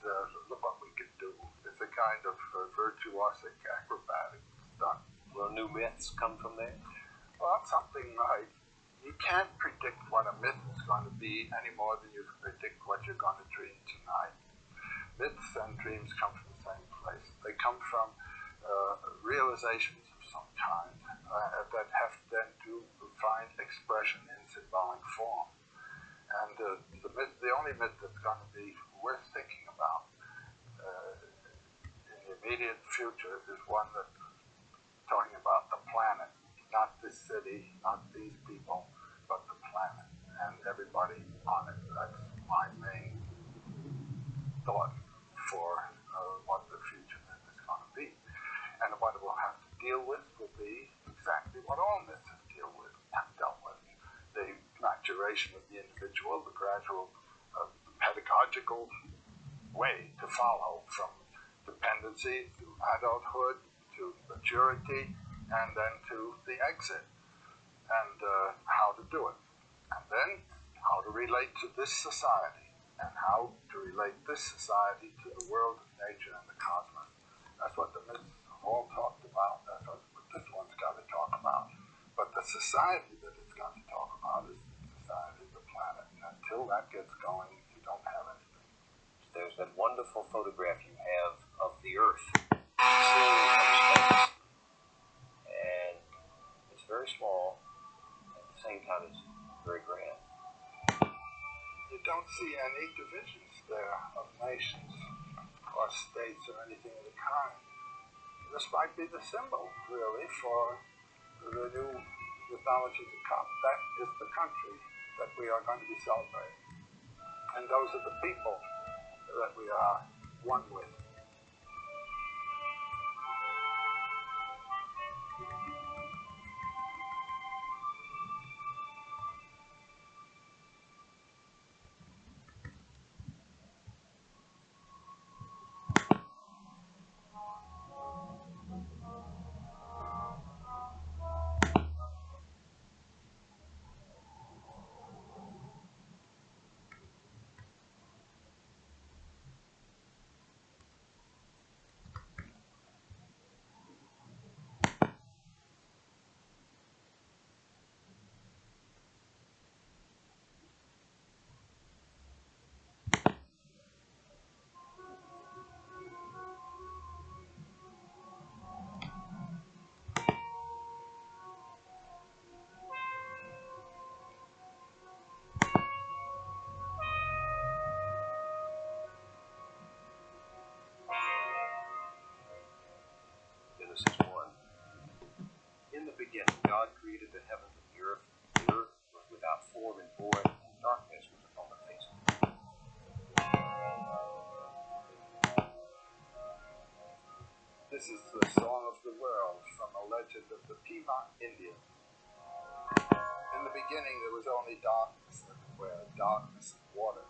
look what we can do. It's a kind of virtuosic acrobatic stunt. Will new myths come from there? Well, something like, you can't predict what a myth is going to be any more than you can predict what you're going to dream tonight. Myths and dreams come from the same place. They come from realizations of some kind that have then find expression in symbolic form. And the only myth that's going to be worth thinking about in the immediate future is one that's talking about the planet, not this city, not these people, but the planet and everybody on it. That's my main thought for what the future myth is going to be. And what it will have to deal with will be exactly what all myths have dealt with. The maturation of the individual, the gradual pedagogical way to follow from dependency to adulthood to maturity and then to the exit, and how to do it, and then how to relate to this society and how to relate this society to the world of nature and the cosmos. That's what the myths all talked about. That's what this one's got to talk about. But the society that it's got to talk about is the society of the planet. And until that gets going, you don't have anything. There's that wonderful photograph you have of the Earth seen from space. And it's very small, at the same time it's very grand. You don't see any divisions there of nations or states or anything of the kind. This might be the symbol, really, for the new mythology to come. That is the country that we are going to be celebrating. And those are the people that we are one with. Genesis 1. In the beginning, God created the heavens and the earth. The earth was without form and void, and darkness was upon the face of the deep. This is the Song of the World from a legend of the Pima Indians. In the beginning, there was only darkness everywhere, darkness and water.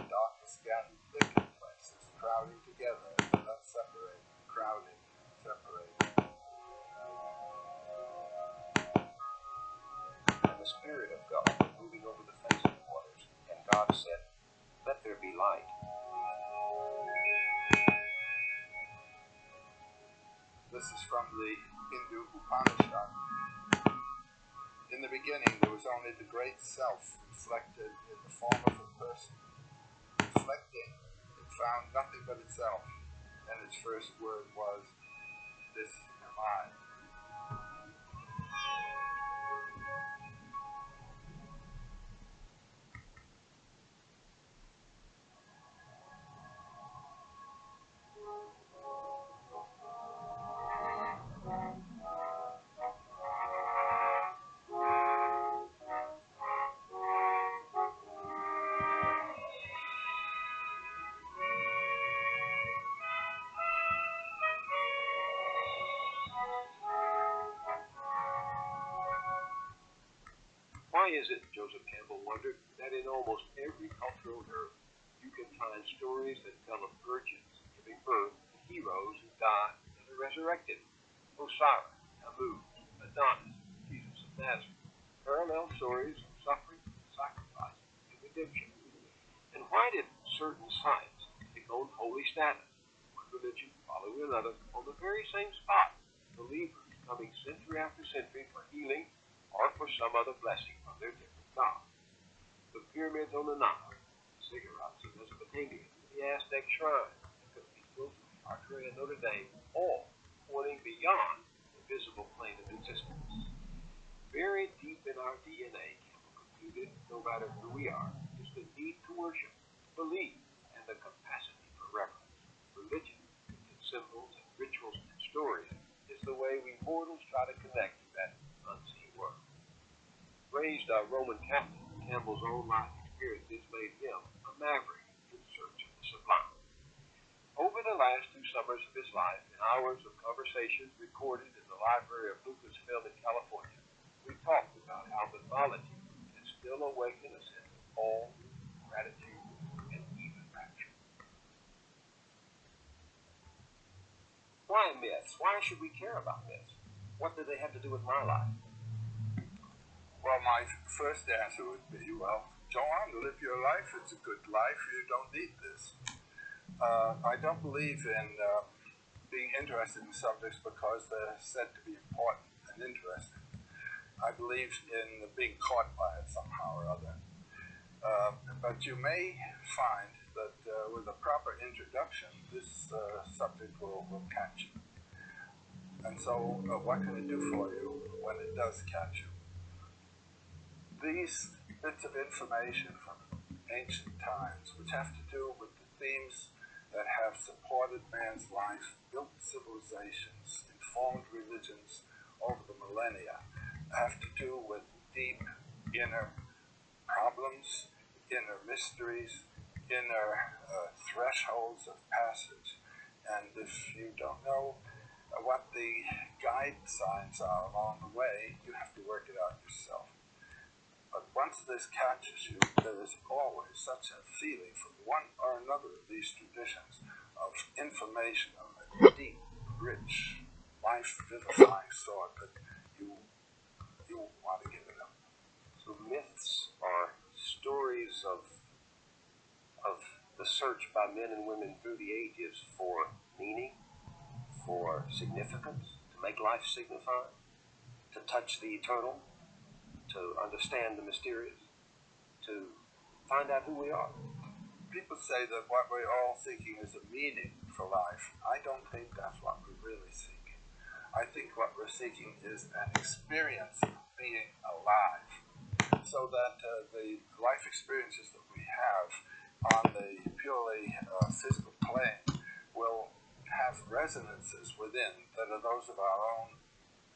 Darkness gathered thick in places, crowding together, and then separating, crowding, separating. And the Spirit of God was moving over the face of the waters. And God said, "Let there be light." This is from the Hindu Upanishad. In the beginning, there was only the great self reflected in the form of a person. Reflecting, it found nothing but itself, and its first word was, "This am I." Why is it, Joseph Campbell wondered, that in almost every culture on earth you can find stories that tell of virgins giving birth to heroes who died and are resurrected? Osiris, Tammuz, Adonis, Jesus of Nazareth. Parallel stories of suffering, sacrifice, and redemption. And why did certain sites take on holy status, one religion following another, on the very same spot, believers coming century after century for healing or for some other blessing from their different gods? The pyramids on the Nile, the ziggurats of Mesopotamia, the Aztec shrines, the cathedrals of Chartres and Notre Dame, all pointing beyond the visible plane of existence. Buried deep in our DNA, Campbell concluded, no matter who we are, is the need to worship, believe, and the capacity for reverence. Religion, with its symbols and rituals and stories, is the way we mortals try to connect to that unseen world. Raised a Roman Catholic, Campbell's own life experiences made him a maverick in search of the sublime. Over the last 2 summers of his life, in hours of conversations recorded in the library of Lucasfilm in California, we talked about how mythology can still awaken a sense of awe, gratitude, and even rapture. Why myths? Why should we care about myths? What do they have to do with my life? Well, my first answer would be, well, go on, live your life. It's a good life. You don't need this. I don't believe in being interested in subjects because they're said to be important and interesting. I believe in being caught by it somehow or other. But you may find that with a proper introduction, this subject will catch you. And so what can it do for you when it does catch you? These bits of information from ancient times, which have to do with the themes that have supported man's life, built civilizations, informed religions over the millennia, have to do with deep inner problems, inner mysteries, inner thresholds of passage. And if you don't know what the guide signs are along the way, you have to work it out yourself. But once this catches you, there is always such a feeling from one or another of these traditions of information of a deep, rich, life-vivifying sort that you want to give it up. So myths are stories of the search by men and women through the ages for meaning, for significance, to make life signify, to touch the eternal, to understand the mysterious, to find out who we are. People say that what we're all seeking is a meaning for life. I don't think that's what we're really seeking. I think what we're seeking is an experience of being alive, so that the life experiences that we have on the purely physical plane will have resonances within that are those of our own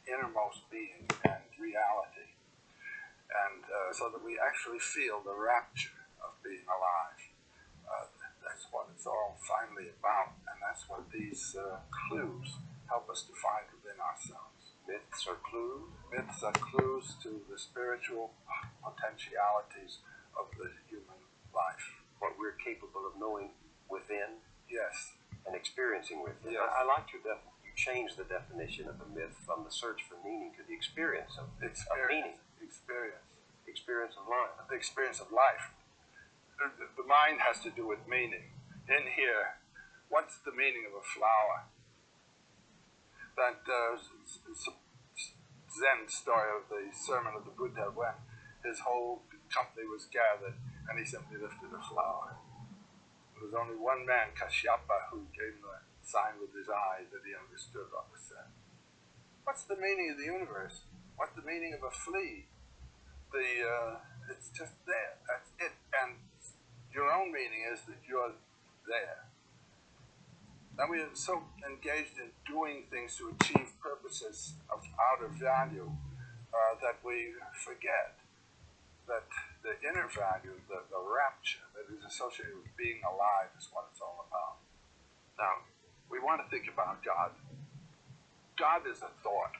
innermost being and reality. And so that we actually feel the rapture of being alive. That's what it's all finally about, and that's what these clues help us to find within ourselves. Myths are clues. Myths are clues to the spiritual potentialities of the human life. What we're capable of knowing within. Yes. And experiencing within. Yes. I like your definition. You changed the definition of a myth from the search for meaning to the experience of meaning. Experience of life. The experience of life. The mind has to do with meaning. In here, what's the meaning of a flower? That Zen story of the sermon of the Buddha when his whole company was gathered and he simply lifted a flower. There was only one man, Kashyapa, who gave him a sign with his eye that he understood what was said. What's the meaning of the universe? What's the meaning of a flea? It's just there. That's it. And your own meaning is that you're there. And we are so engaged in doing things to achieve purposes of outer value that we forget that the inner value, the rapture that is associated with being alive is what it's all about. Now, we want to think about God. God is a thought.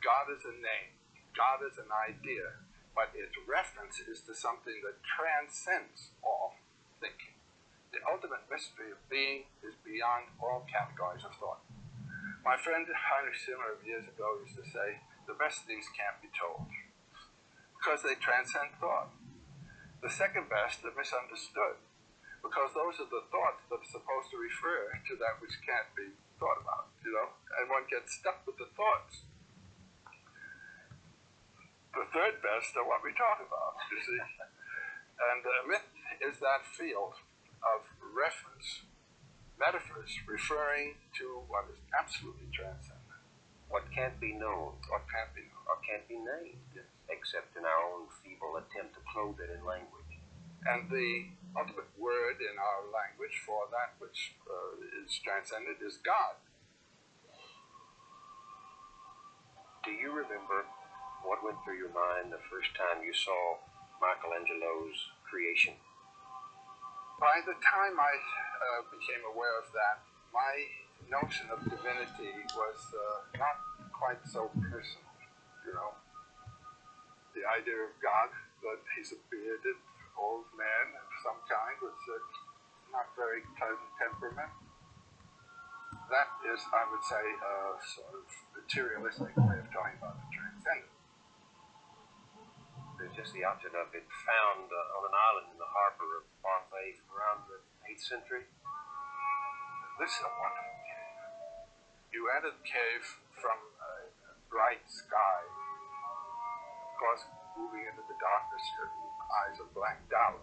God is a name. God is an idea. But its reference is to something that transcends all thinking. The ultimate mystery of being is beyond all categories of thought. My friend Heinrich Zimmer years ago used to say, the best things can't be told, because they transcend thought. The second best are misunderstood, because those are the thoughts that are supposed to refer to that which can't be thought about, and one gets stuck with the thoughts. The third best are what we talk about, you see. And a myth is that field of reference, metaphors referring to what is absolutely transcendent. What can't be known, what can't be known, or can't be named, except in our own feeble attempt to clothe it in language. And the ultimate word in our language for that which is transcended is God. Do you remember what went through your mind the first time you saw Michelangelo's creation? By the time I became aware of that, my notion of divinity was not quite so personal, you know. The idea of God, that he's a bearded old man of some kind with a not very pleasant temperament. That is, I would say, a sort of materialistic way of talking about the transcendent. There's just the object of it found on an island in the harbor of Marseille from around the 8th century. This is a wonderful cave. You enter the cave from a bright sky. Of course, moving into the darkness, your eyes are blanked out.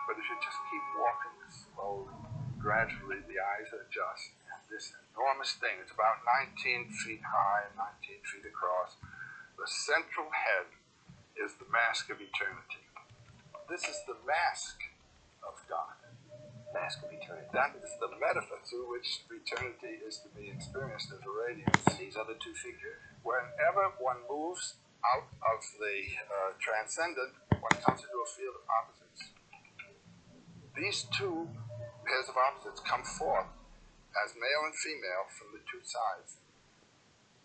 But if you just keep walking slowly, gradually the eyes adjust. And this enormous thing, it's about 19 feet high and 19 feet across. The central head is the mask of eternity. This is the mask of God. Mask of eternity. That is the metaphor through which eternity is to be experienced as a radiance. These other two figures? Whenever one moves out of the transcendent, one comes into a field of opposites. These two pairs of opposites come forth as male and female from the two sides.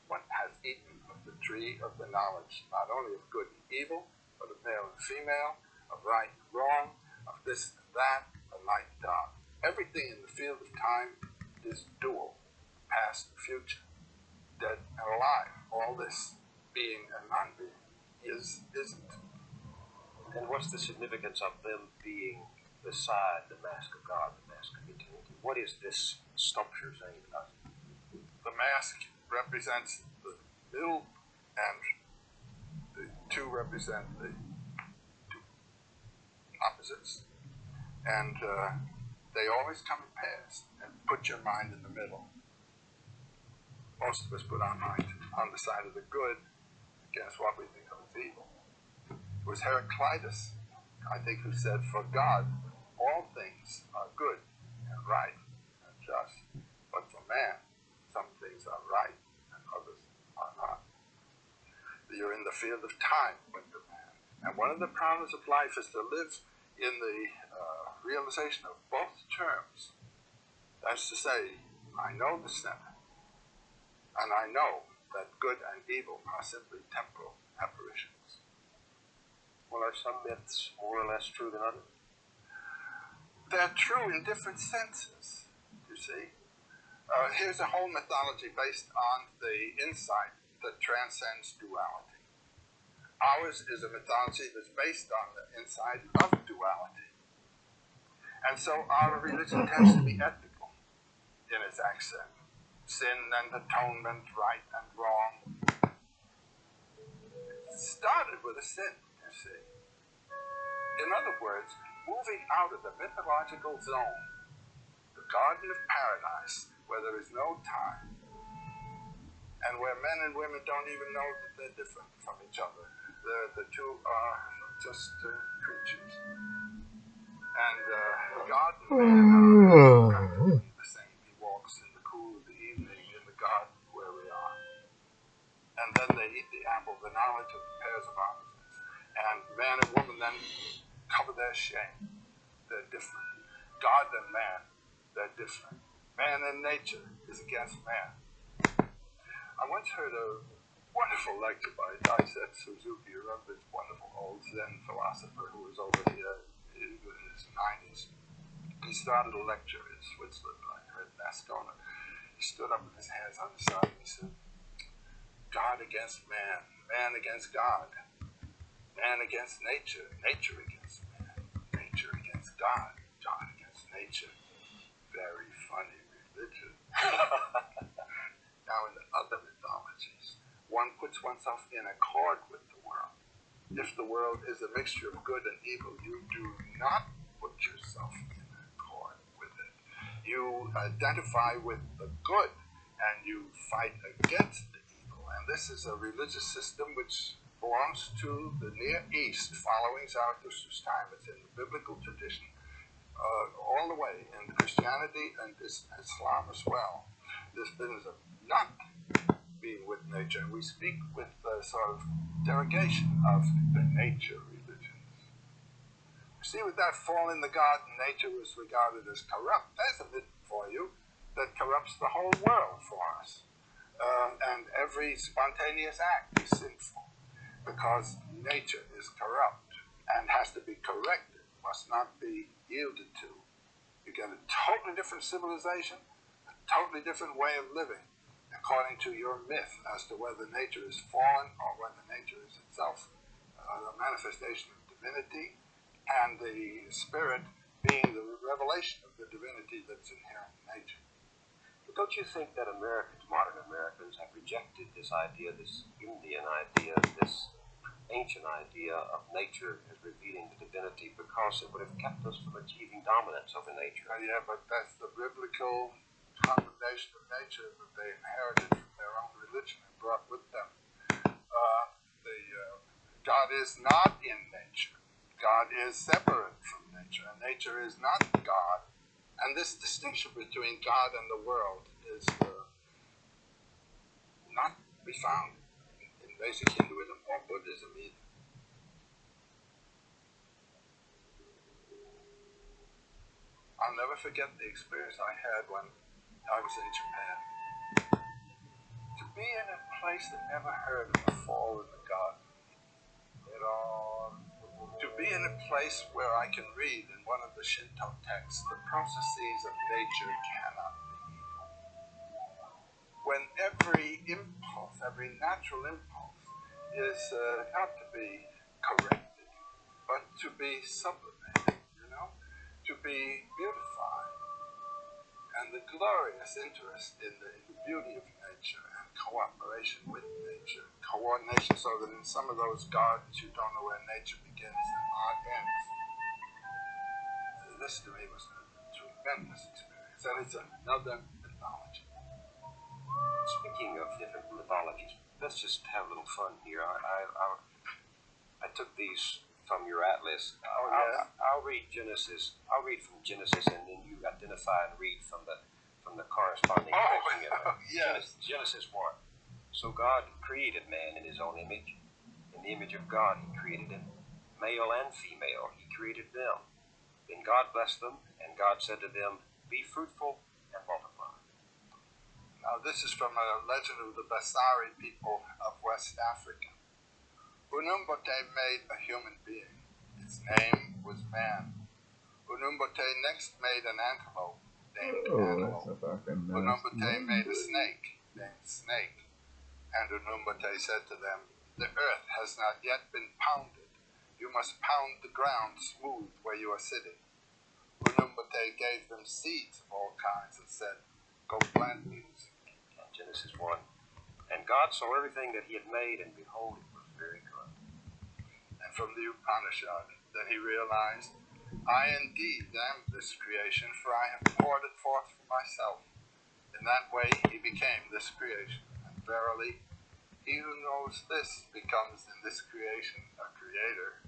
One has eaten of the tree of the knowledge, not only of good and evil, but of male and female, of right and wrong, of this and that, of light and dark. Everything in the field of time is dual, past and future, dead and alive. All this, being and non-being, isn't. And what's the significance of them being beside the mask of God, the mask of eternity? What is this sculpture saying to us? The mask represents the middle, and the two represent the two opposites. And they always come in pairs. And put your mind in the middle. Most of us put our mind on the side of the good against what we think of as evil. It was Heraclitus, I think, who said, for God, all things are good and right and just. But for man, some things are right and others are not. You're in the field of time with the man. And one of the problems of life is to live in the realization of both terms. That's to say, I know the center, and I know that good and evil are simply temporal apparitions. Well, are some myths more or less true than others? They're true in different senses, you see. Here's a whole mythology based on the insight that transcends duality. Ours is a mythology that's based on the insight of duality. And so our religion tends to be ethical in its accent. Sin and atonement, right and wrong. It started with a sin, you see. In other words, moving out of the mythological zone, the Garden of Paradise, where there is no time, and where men and women don't even know that they're different from each other. The two are just creatures. And God and man are practically the same. He walks in the cool of the evening in the garden where we are. And then they eat the apple, the knowledge of the pairs of opposites. And man and woman then cover their shame. They're different. God and man, they're different. Man and nature is against man. I once heard a wonderful lecture by Daisetsu Suzuki. You remember this wonderful old Zen philosopher who was over here in his 90s. He started a lecture in Switzerland, I heard in Ascona. He stood up with his hands on his side and he said, God against man, man against God, man against nature, nature against man, nature against God, God against nature. Very funny religion. Now in the other mythologies, one puts oneself in accord with the world. If the world is a mixture of good and evil, you do not put yourself in accord with it. You identify with the good, and you fight against the evil. And this is a religious system which belongs to the Near East, following Zarathustra's time. It's in the biblical tradition, all the way in Christianity and Islam as well. This business of not being with nature. We speak with sort of derogation of the nature religions. You see, with that fall in the garden, nature was regarded as corrupt. There's a myth for you that corrupts the whole world for us. And every spontaneous act is sinful because nature is corrupt and has to be corrected, must not be yielded to. You get a totally different civilization, a totally different way of living, according to your myth as to whether nature is fallen or whether nature is itself a manifestation of divinity, and the spirit being the revelation of the divinity that's inherent in nature. But don't you think that Americans, modern Americans, have rejected this idea, this Indian idea, this ancient idea of nature as revealing the divinity, because it would have kept us from achieving dominance over nature? Yeah, but that's the biblical condemnation of nature that they inherited from their own religion and brought with them. God is not in nature. God is separate from nature, and nature is not God. And this distinction between God and the world is not to be found in basic Hinduism or Buddhism either. I'll never forget the experience I had when I was in Japan. To be in a place that never heard of the fall in the garden. To be in a place where I can read in one of the Shinto texts, the processes of nature cannot be evil. When every impulse, every natural impulse is not to be corrected, but to be sublimated, to be beautified. And the glorious interest in the beauty of nature and cooperation with nature, coordination, so that in some of those gardens you don't know where nature begins and art ends. This to me was a tremendous experience, and it's another mythology. Speaking of different mythologies, let's just have a little fun here. I took these from your atlas. I'll read Genesis. I'll read from Genesis, and then you identify and read from the corresponding section. Yes. Genesis 1. So God created man in his own image. In the image of God he created him. Male and female he created them. Then God blessed them, and God said to them, "Be fruitful and multiply." Now this is from a legend of the Basari people of West Africa. Unumbote made a human being. Its name was man. Unumbote next made an antelope named Antelope. Unumbote made a snake named Snake. And Unumbote said to them, "The earth has not yet been pounded. You must pound the ground smooth where you are sitting." Unumbote gave them seeds of all kinds and said, "Go plant these." Genesis 1. And God saw everything that he had made, and behold, it was very good. And from the Upanishad, then he realized, "I indeed am this creation, for I have poured it forth for myself." In that way he became this creation. And verily, he who knows this becomes in this creation a creator.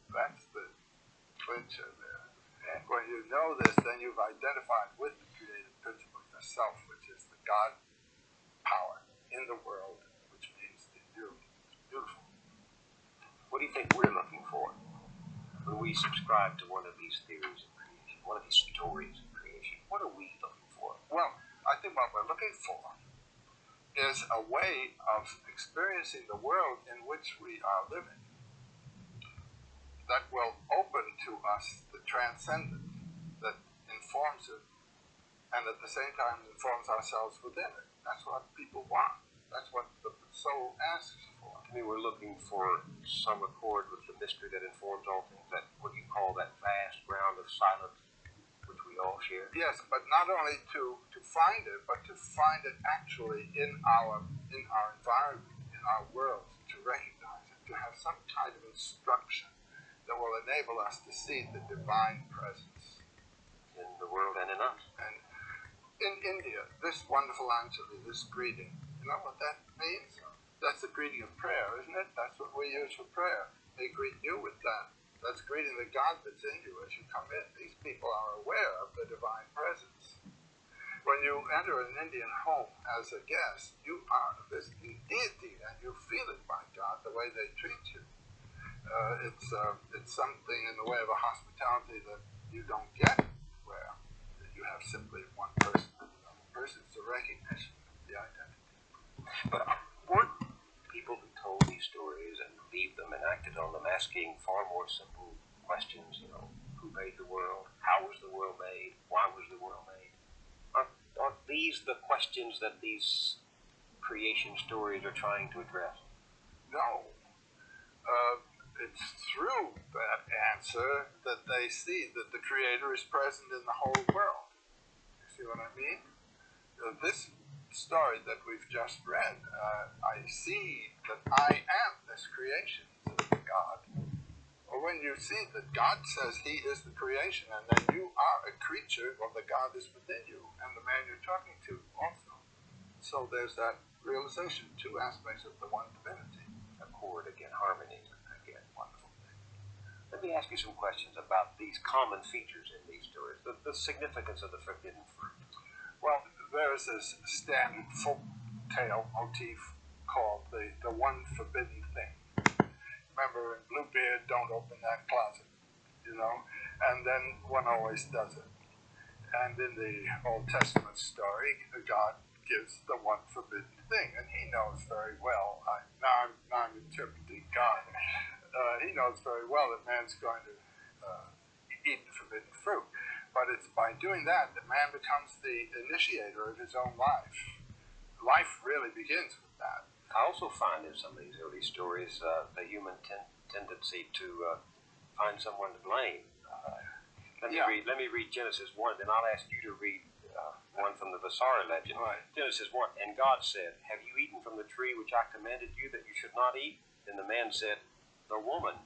That's the clincher there. And when you know this, then you've identified with the creative principle yourself, which is the God power in the world, which means in you. It's beautiful. What do you think we're looking for when we subscribe to one of these theories of creation, one of these stories of creation? What are we looking for? Well, I think what we're looking for is a way of experiencing the world in which we are living that will open to us the transcendent that informs it and at the same time informs ourselves within it. That's what people want. That's what the soul asks for. I mean, we're looking for some accord with the mystery that informs all things. That, what do you call that vast ground of silence which we all share? Yes, but not only to find it, but to find it actually in our environment, in our world, to recognize it, to have some kind of instruction that will enable us to see the divine presence In the world and in us. and In India, this wonderful Anjali, this greeting, you know what that means? That's the greeting of prayer, isn't it? That's what we use for prayer. They greet you with that. That's greeting the God that's in you as you come in. These people are aware of the divine presence. When you enter an Indian home as a guest, you are visiting deity, and you feel it, by God, the way they treat you. It's something in the way of a hospitality that you don't get where you have simply one person and another person. It's a recognition of the identity. But weren't people who told these stories and believed them and acted on them asking far more simple questions, who made the world? How was the world made? Why was the world made? Aren't these the questions that these creation stories are trying to address? No. It's through that answer that they see that the Creator is present in the whole world. You see what I mean? This story that we've just read, I see that I am this creation, says God. Or when you see that God says He is the creation, and that you are a creature, well, the God is within you, and the man you're talking to also. So there's that realization, two aspects of the one divinity. Accord again, harmony again, wonderful thing. Let me ask you some questions about these common features in these stories, the significance of the forbidden fruit. Well, there's this standard folk tale motif called the one forbidden thing. Remember in Bluebeard, don't open that closet, and then one always does it. And in the Old Testament story, God gives the one forbidden thing, and He knows very well, now I'm interpreting God, He knows very well that man's going to eat the forbidden fruit. But it's by doing that man becomes the initiator of his own life. Life really begins with that. I also find in some of these early stories the human tendency to find someone to blame. Let me read Genesis 1, then I'll ask you to read one from the Vasari legend. Right. Genesis 1, and God said, "Have you eaten from the tree which I commanded you that you should not eat?" Then the man said, "The woman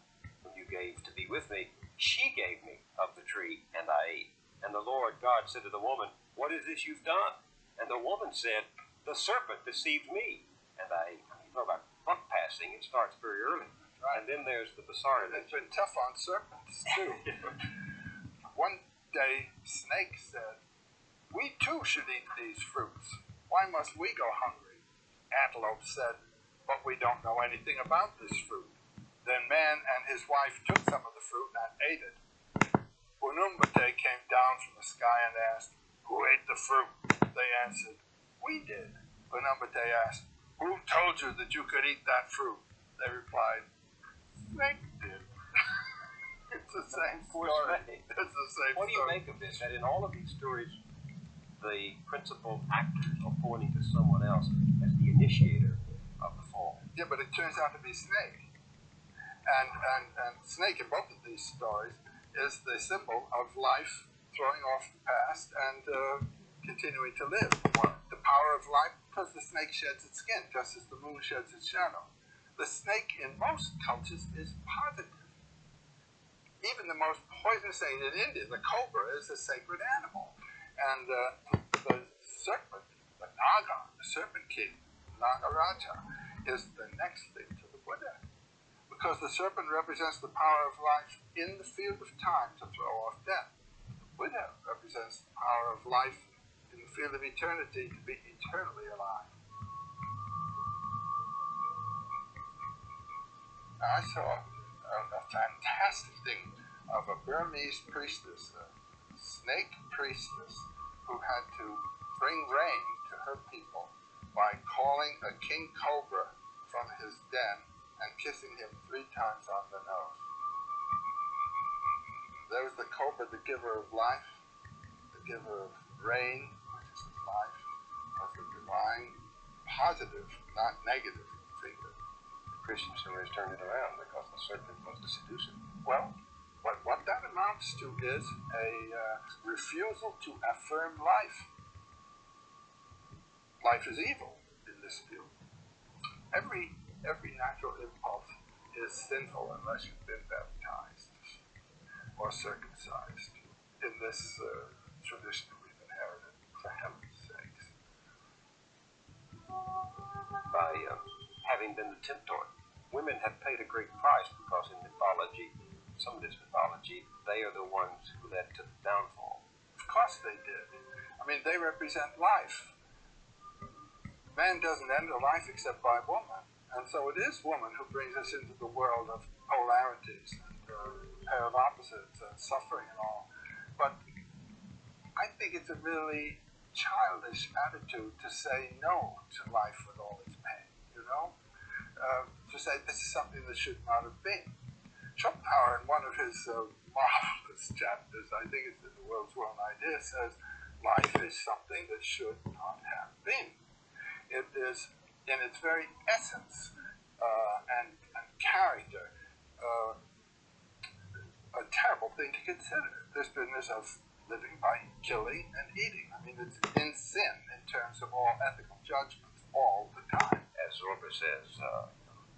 whom you gave to be with me, she gave me of the tree, and I ate." And the Lord God said to the woman, "What is this you've done?" And the woman said, "The serpent deceived me, and I ate." You talk about buck passing, it starts very early. Right. And then there's the Vasari legend. It's been tough on serpents, too. One day, Snake said, "We too should eat these fruits. Why must we go hungry?" Antelope said, "But we don't know anything about this fruit." Then man and his wife took some of the fruit and ate it. Bunumbate came down from the sky and asked, "Who ate the fruit?" They answered, "We did." Bunumbate asked, "Who told you that you could eat that fruit?" They replied, "Snake did." It's the same story. It's the same What do you story. make of this? That in all of these stories, the principal actors are pointing to someone else as the initiator of the fall. Yeah, but it turns out to be Snake. And Snake in both of these stories is the symbol of life throwing off the past and continuing to live. The power of life, because the snake sheds its skin, just as the moon sheds its shadow. The snake in most cultures is positive. Even the most poisonous thing in India, the cobra, is a sacred animal. And the serpent, the Naga, the serpent king, Nagaraja, is the next thing to the Buddha. Because the serpent represents the power of life in the field of time to throw off death. The Buddha represents the power of life in the field of eternity to be eternally alive. I saw a fantastic thing of a Burmese priestess, a snake priestess, who had to bring rain to her people by calling a king cobra from his den and kissing him 3 times on the nose. There's the cobra, the giver of life, the giver of rain, which is life, as the divine, positive, not negative figure. The Christian stories turned it around because the serpent was the seducer. Well, what that amounts to is a refusal to affirm life. Life is evil in this view. Every natural impulse is sinful unless you've been baptized or circumcised in this tradition that we've inherited. So for heaven's sakes. By having been the tempter, women have paid a great price because in mythology, some of this mythology, they are the ones who led to the downfall. Of course they did. I mean, they represent life. Man doesn't enter life except by woman. And so it is woman who brings us into the world of polarities and pair of opposites and suffering and all. But I think it's a really childish attitude to say no to life with all its pain, you know? To say this is something that should not have been. Schopenhauer, in one of his marvelous chapters, I think it's in The World's World Idea, says life is something that should not have been. It is, in its very essence and character, a terrible thing to consider. This business of living by killing and eating. I mean, it's in sin in terms of all ethical judgments all the time. As Zorba says,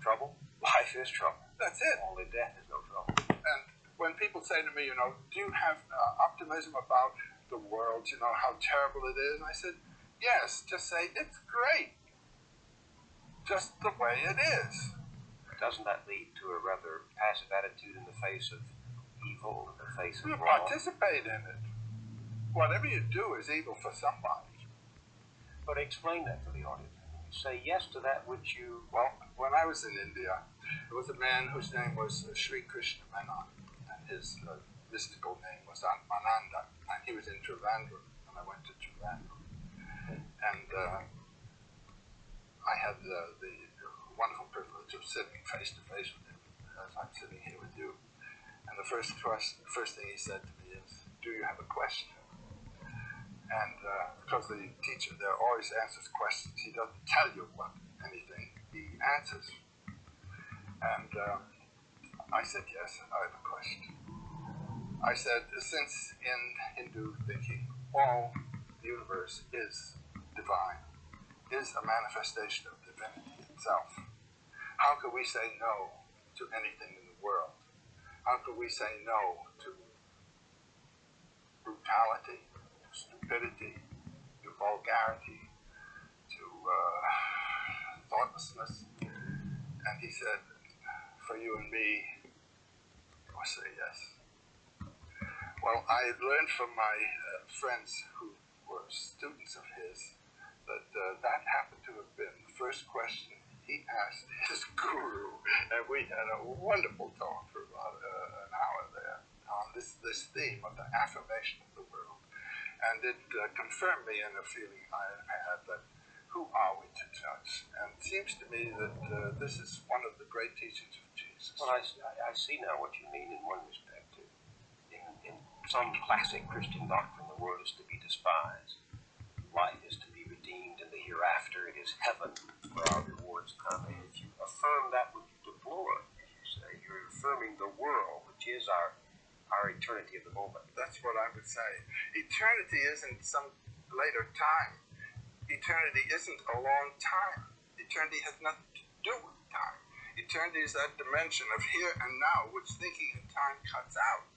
trouble? Life is trouble. That's it. Only death is no trouble. And when people say to me, you know, do you have optimism about the world, you know, how terrible it is? And I said, yes, just say it's great. Just the way it is. Doesn't that lead to a rather passive attitude in the face of evil, in the face of You wrong? participate in it. Whatever you do is evil for somebody. But explain that to the audience. You say yes to that which you... Well, when I was in India, there was a man whose name was Sri Krishna Menon, and his mystical name was Atmananda, and he was in Trivandrum, and I went to Trivandrum. And I had the wonderful privilege of sitting face to face with him, as I'm sitting here with you. And the first thing he said to me is, do you have a question? And because the teacher there always answers questions, he doesn't tell you anything, he answers. And I said, yes, I have a question. I said, since in Hindu thinking all the universe is divine, is a manifestation of divinity itself, how could we say no to anything in the world? How could we say no to brutality, to stupidity, to vulgarity, to thoughtlessness? And he said, for you and me, we'll say yes. Well, I had learned from my friends who were students of his that that happened to have been the first question he asked his guru, and we had a wonderful talk for about an hour there on this theme of the affirmation of the world. And it confirmed me in a feeling I had that who are we to judge? And it seems to me that this is one of the great teachings of Jesus. Well, I see now what you mean in one respect. In some classic Christian doctrine, the world is to be despised. Life is to be redeemed in the hereafter. It is heaven where our rewards come. And if you affirm that which you deplore, as you say, you're affirming the world, which is our eternity of the moment. That's what I would say. Eternity isn't some later time. Eternity isn't a long time. Eternity has nothing to do with time. Eternity is that dimension of here and now, which thinking in time cuts out.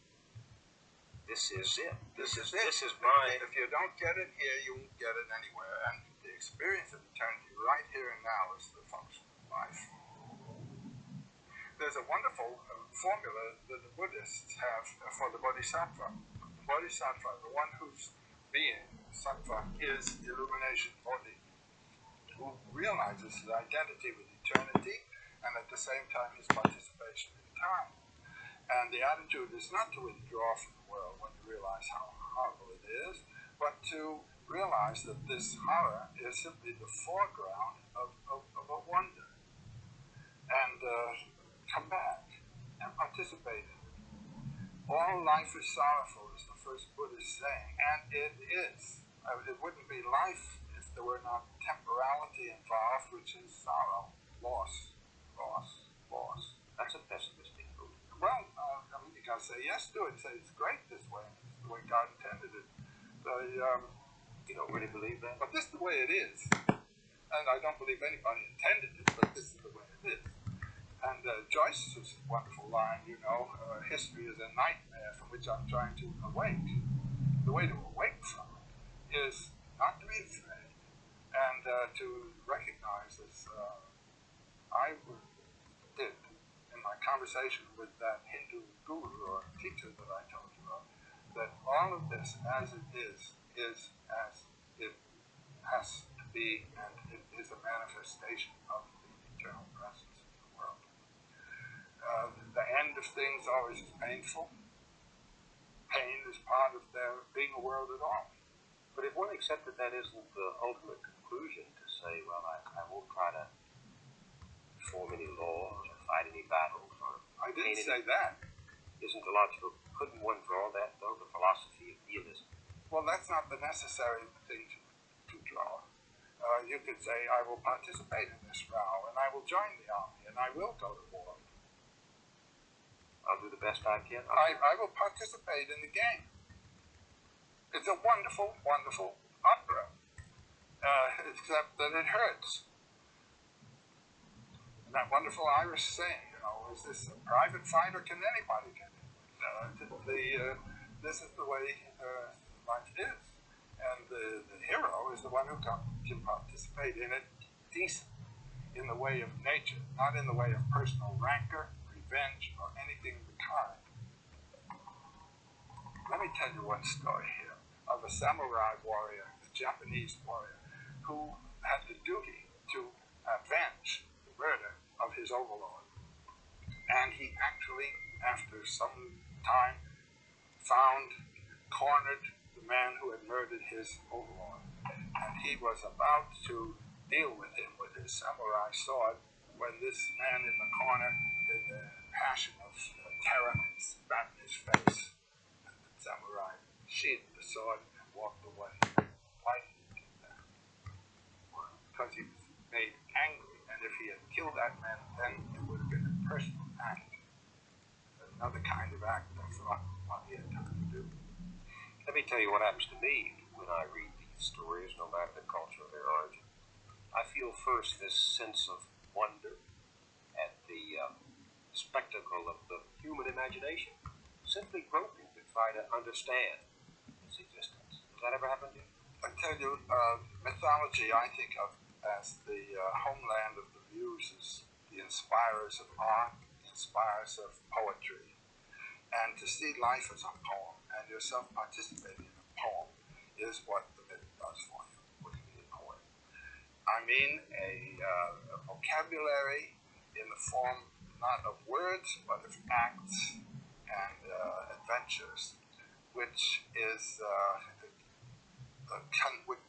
This is it. This is my... If you don't get it here, you won't get it anywhere. And the experience of eternity right here and now is the function of life. There's a wonderful formula that the Buddhists have for the Bodhisattva. The Bodhisattva, the one whose being, sattva, is illumination body, who realizes his identity with eternity and at the same time his participation in time. And the attitude is not to withdraw from the world when you realize how horrible it is, but to realize that this horror is simply the foreground of a wonder. And come back and participate in it. All life is sorrowful, is the first Buddhist saying, and it is. It wouldn't be life if there were not temporality involved, which is sorrow, loss. That's a pessimistic view. Well, I mean, you gotta say yes to it. Say it's great this way. It's the way God intended it. You don't really believe that? But this is the way it is. And I don't believe anybody intended it, but this is the way it is. And Joyce's wonderful line, you know, history is a nightmare from which I'm trying to awake. The way to awake from it is not be afraid. And to recognize this, I did in my conversation with that Hindu guru or teacher that I told you of, that all of this as it is as it has to be, and it is a manifestation of the eternal presence in the world. The end of things always is painful. Pain is part of there being a world at all. But if one accepted that isn't the ultimate conclusion, to say, well, I won't try to form any laws or fight any battles or I didn't paint say any, that. isn't the logical, couldn't one draw that, though, the philosophy of nihilism? Well, that's not the necessary thing to draw. You could say, I will participate in this row, and I will join the army, and I will go to war. I'll do the best I can. I will participate in the game. It's a wonderful, wonderful opera, except that it hurts. And that wonderful Irish saying, is this a private fight or can anybody get it? This is the way life is. And the hero is the one who can participate in it decent, in the way of nature, not in the way of personal rancor, revenge, or anything of the kind. Let me tell you one story here of a samurai warrior, a Japanese warrior, who had the duty to avenge the murder of his overlord. And he actually, after some time, cornered the man who had murdered his overlord. And he was about to deal with him with his samurai sword when this man in the corner, in the passion of terror, spat in his face. And the samurai sheathed the sword and walked away. Why did he do that? Because he was made angry, and if he had killed that man, then it would have been a personal act. Another kind of act that's not what he had done to do. Let me tell you what happens to me when I read these stories, no matter the culture of their origin. I feel first this sense of wonder at the spectacle of the human imagination, simply groping to try to understand its existence. Does that ever happen to you? I tell you, mythology I think of as the homeland of the muses, the inspirers of art, the inspirers of poetry. And to see life as a poem and yourself participating in a poem is what the myth does for you. What do you mean, poem? I mean a vocabulary in the form not of words but of acts and adventures, which is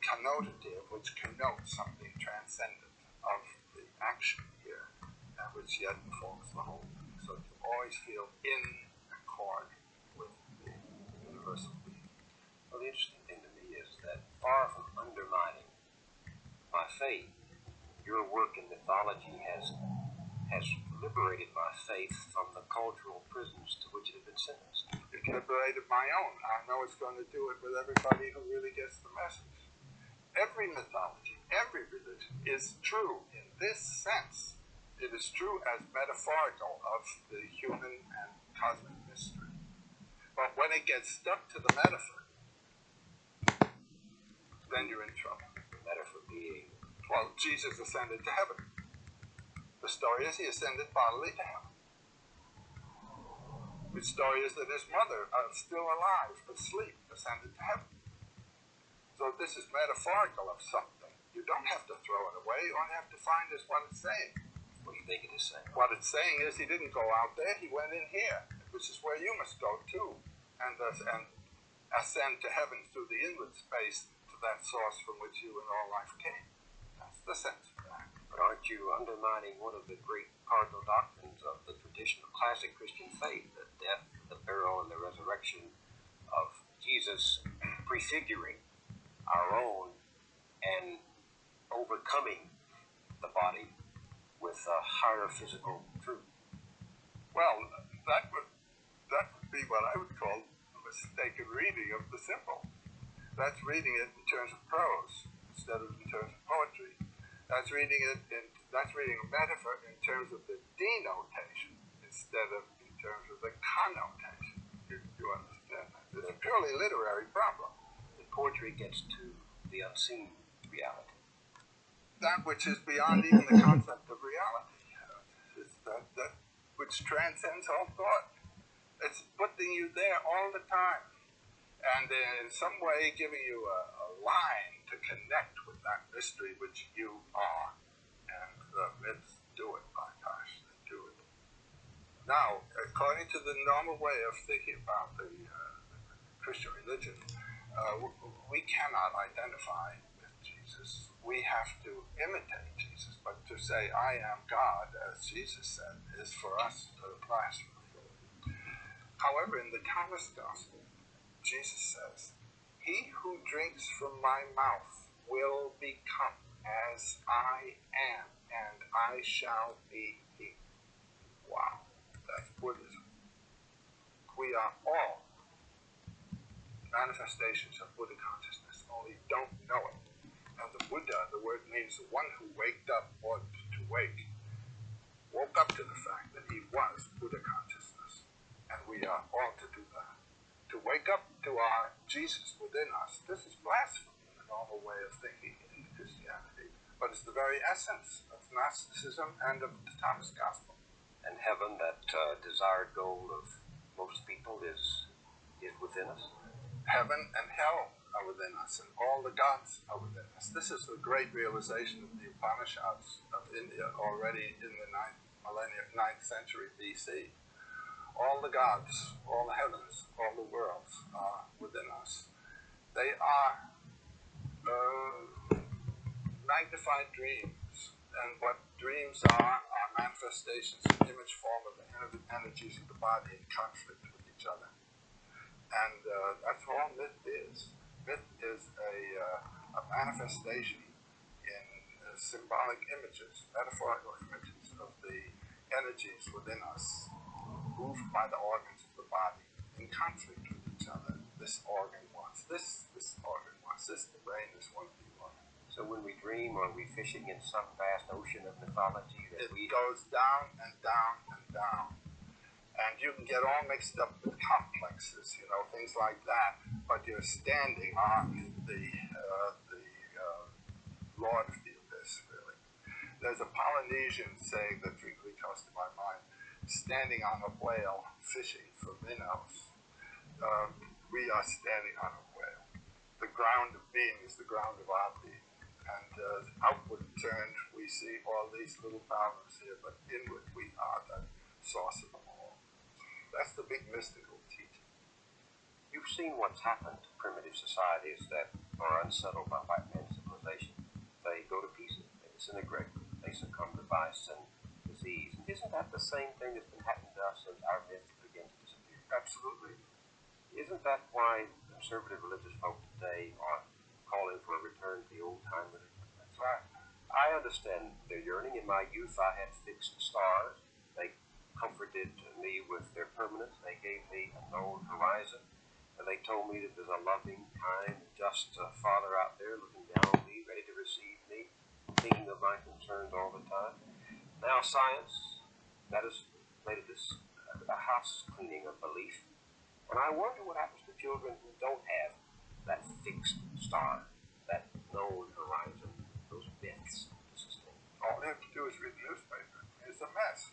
connotative, which connotes something transcendent of the action here, and which yet informs the whole. So you always feel in accord with the universal being. Well, the interesting thing to me is that far from undermining my faith, your work in mythology has liberated my faith from the cultural prisons to which it had been sentenced. It liberated my own. I know it's going to do it with everybody who really gets the message. Every mythology, every religion is true in this sense. It is true as metaphorical of the human and cosmic mystery. But when it gets stuck to the metaphor, then you're in trouble. The metaphor being, well, Jesus ascended to heaven. The story is he ascended bodily to heaven. The story is that his mother, still alive, asleep, ascended to heaven. So this is metaphorical of something. You don't have to throw it away. All you have to find is what it's saying. what do you think it is saying? What it's saying is he didn't go out there, he went in here, which is where you must go too, and ascend to heaven through the inward space to that source from which you and all life came. That's the sense of that. But aren't you undermining one of the great cardinal doctrines of the tradition of classic Christian faith, the death, the burial, and the resurrection of Jesus prefiguring our own and overcoming the body with a higher physical truth? Well, that would be what I would call a mistaken reading of the symbol. That's reading it in terms of prose instead of in terms of poetry. That's reading a metaphor in terms of the denotation instead of in terms of the connotation. You understand that? It's a purely literary problem. The poetry gets to the unseen reality. That which is beyond even the concept of reality. It's that which transcends all thought. It's putting you there all the time. And in some way giving you a line to connect with that mystery which you are. And the myths do it, my gosh, they do it. Now, according to the normal way of thinking about the Christian religion, we cannot identify with Jesus. We have to imitate Jesus. But to say, I am God, as Jesus said, is for us blasphemy. However, in the Thomas Gospel, Jesus says, he who drinks from my mouth will become as I am, and I shall be he. Wow, that's Buddhism. We are all manifestations of Buddha consciousness, only don't know it. And the Buddha, the word means the one who waked up or to wake, woke up to the fact that he was Buddha consciousness. And we are all to do that. To wake up to our Jesus within us, this is blasphemy in the normal way of thinking in Christianity. But it's the very essence of Gnosticism and of the Thomas Gospel. And heaven, that desired goal of most people, is within us. Heaven and hell are within us, and all the gods are within us. This is the great realization of the Upanishads of India already in the 9th century BC. All the gods, all the heavens, all the worlds are within us. They are magnified dreams, and what dreams are manifestations in image form of the energies of the body in conflict with each other. And that's all myth is. Myth is a manifestation in symbolic images, metaphorical images of the energies within us, moved by the organs of the body, in conflict with each other. This organ wants this organ wants this, the brain is one of the organs. So when we dream, are we fishing in some vast ocean of mythology that it goes down and down and down. And you can get all mixed up with complexes, things like that. But you're standing on the Lord of the Abyss, really. There's a Polynesian saying that frequently comes to my mind: standing on a whale, fishing for minnows. We are standing on a whale. The ground of being is the ground of our being. And outward turned, we see all these little powers here, but inward we are the source of them all. That's the big mystical teaching. You've seen what's happened to primitive societies that are unsettled by white man's civilization. They go to pieces, they disintegrate, they succumb to vice and disease. Isn't that the same thing that's been happening to us since our myths began to disappear? Absolutely. Isn't that why conservative religious folk today are calling for a return to the old time religion? That's right. I understand their yearning. In my youth, I had fixed stars. They comforted me with their permanence. They gave me a known horizon. And they told me that there's a loving, kind, just Father out there looking down on me, ready to receive me, thinking of my concerns all the time. Now science, that has made it a house cleaning of belief. And I wonder what happens to children who don't have that fixed star, that known horizon, those myths to sustain. All they have to do is read the newspaper. It's a mess.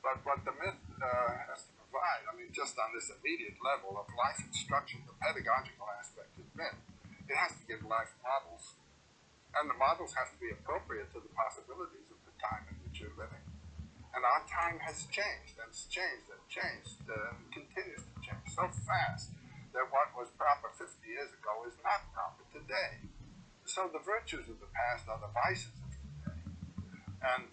But what the myth has to provide, just on this immediate level of life instruction, the pedagogical aspect of myth, it has to give life models. And the models have to be appropriate to the possibilities of the time in which you're living. And our time has changed, and it's changed and changed, and continues to change so fast that what was proper 50 years ago is not proper today. So the virtues of the past are the vices of today. And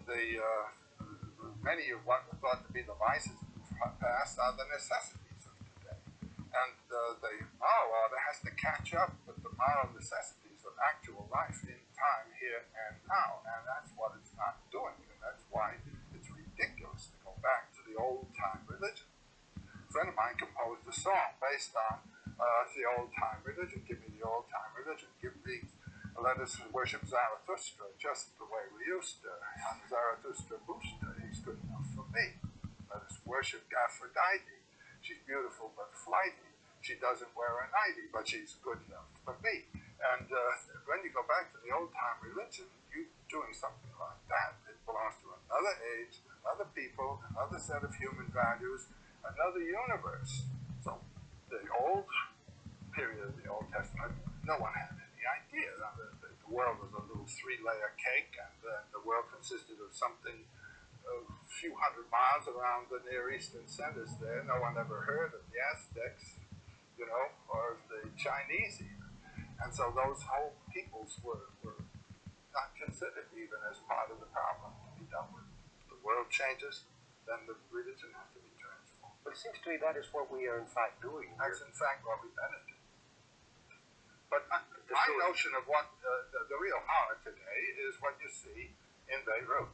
many of what were thought to be the vices of the past are the necessities of today. And the moral order has to catch up with the moral necessities of actual life in time, here and now. And that's what it's not doing. And that's why it's ridiculous to go back to the old-time religion. A friend of mine composed a song based on the old-time religion. Give me the old-time religion. Let us worship Zarathustra just the way we used to. I'm Zarathustra Booster. He's good enough for me. Let us worship Aphrodite. She's beautiful but flighty. She doesn't wear a nightie, but she's good enough for me. And when you go back to the old time religion, you're doing something like that. It belongs to another age, another people, another set of human values, another universe. So the old period of the Old Testament, no one had any idea. The world was a little 3-layer cake, and the world consisted of something a few hundred miles around the Near Eastern centers there. No one ever heard of the Aztecs, or the Chinese even. And so those whole peoples were not considered even as part of the problem to be dealt with. The world changes, then the religion has to be transformed. But it seems to me that is what we are in fact doing here. That's in fact what we better do. But my notion of what the real horror today is what you see in Beirut,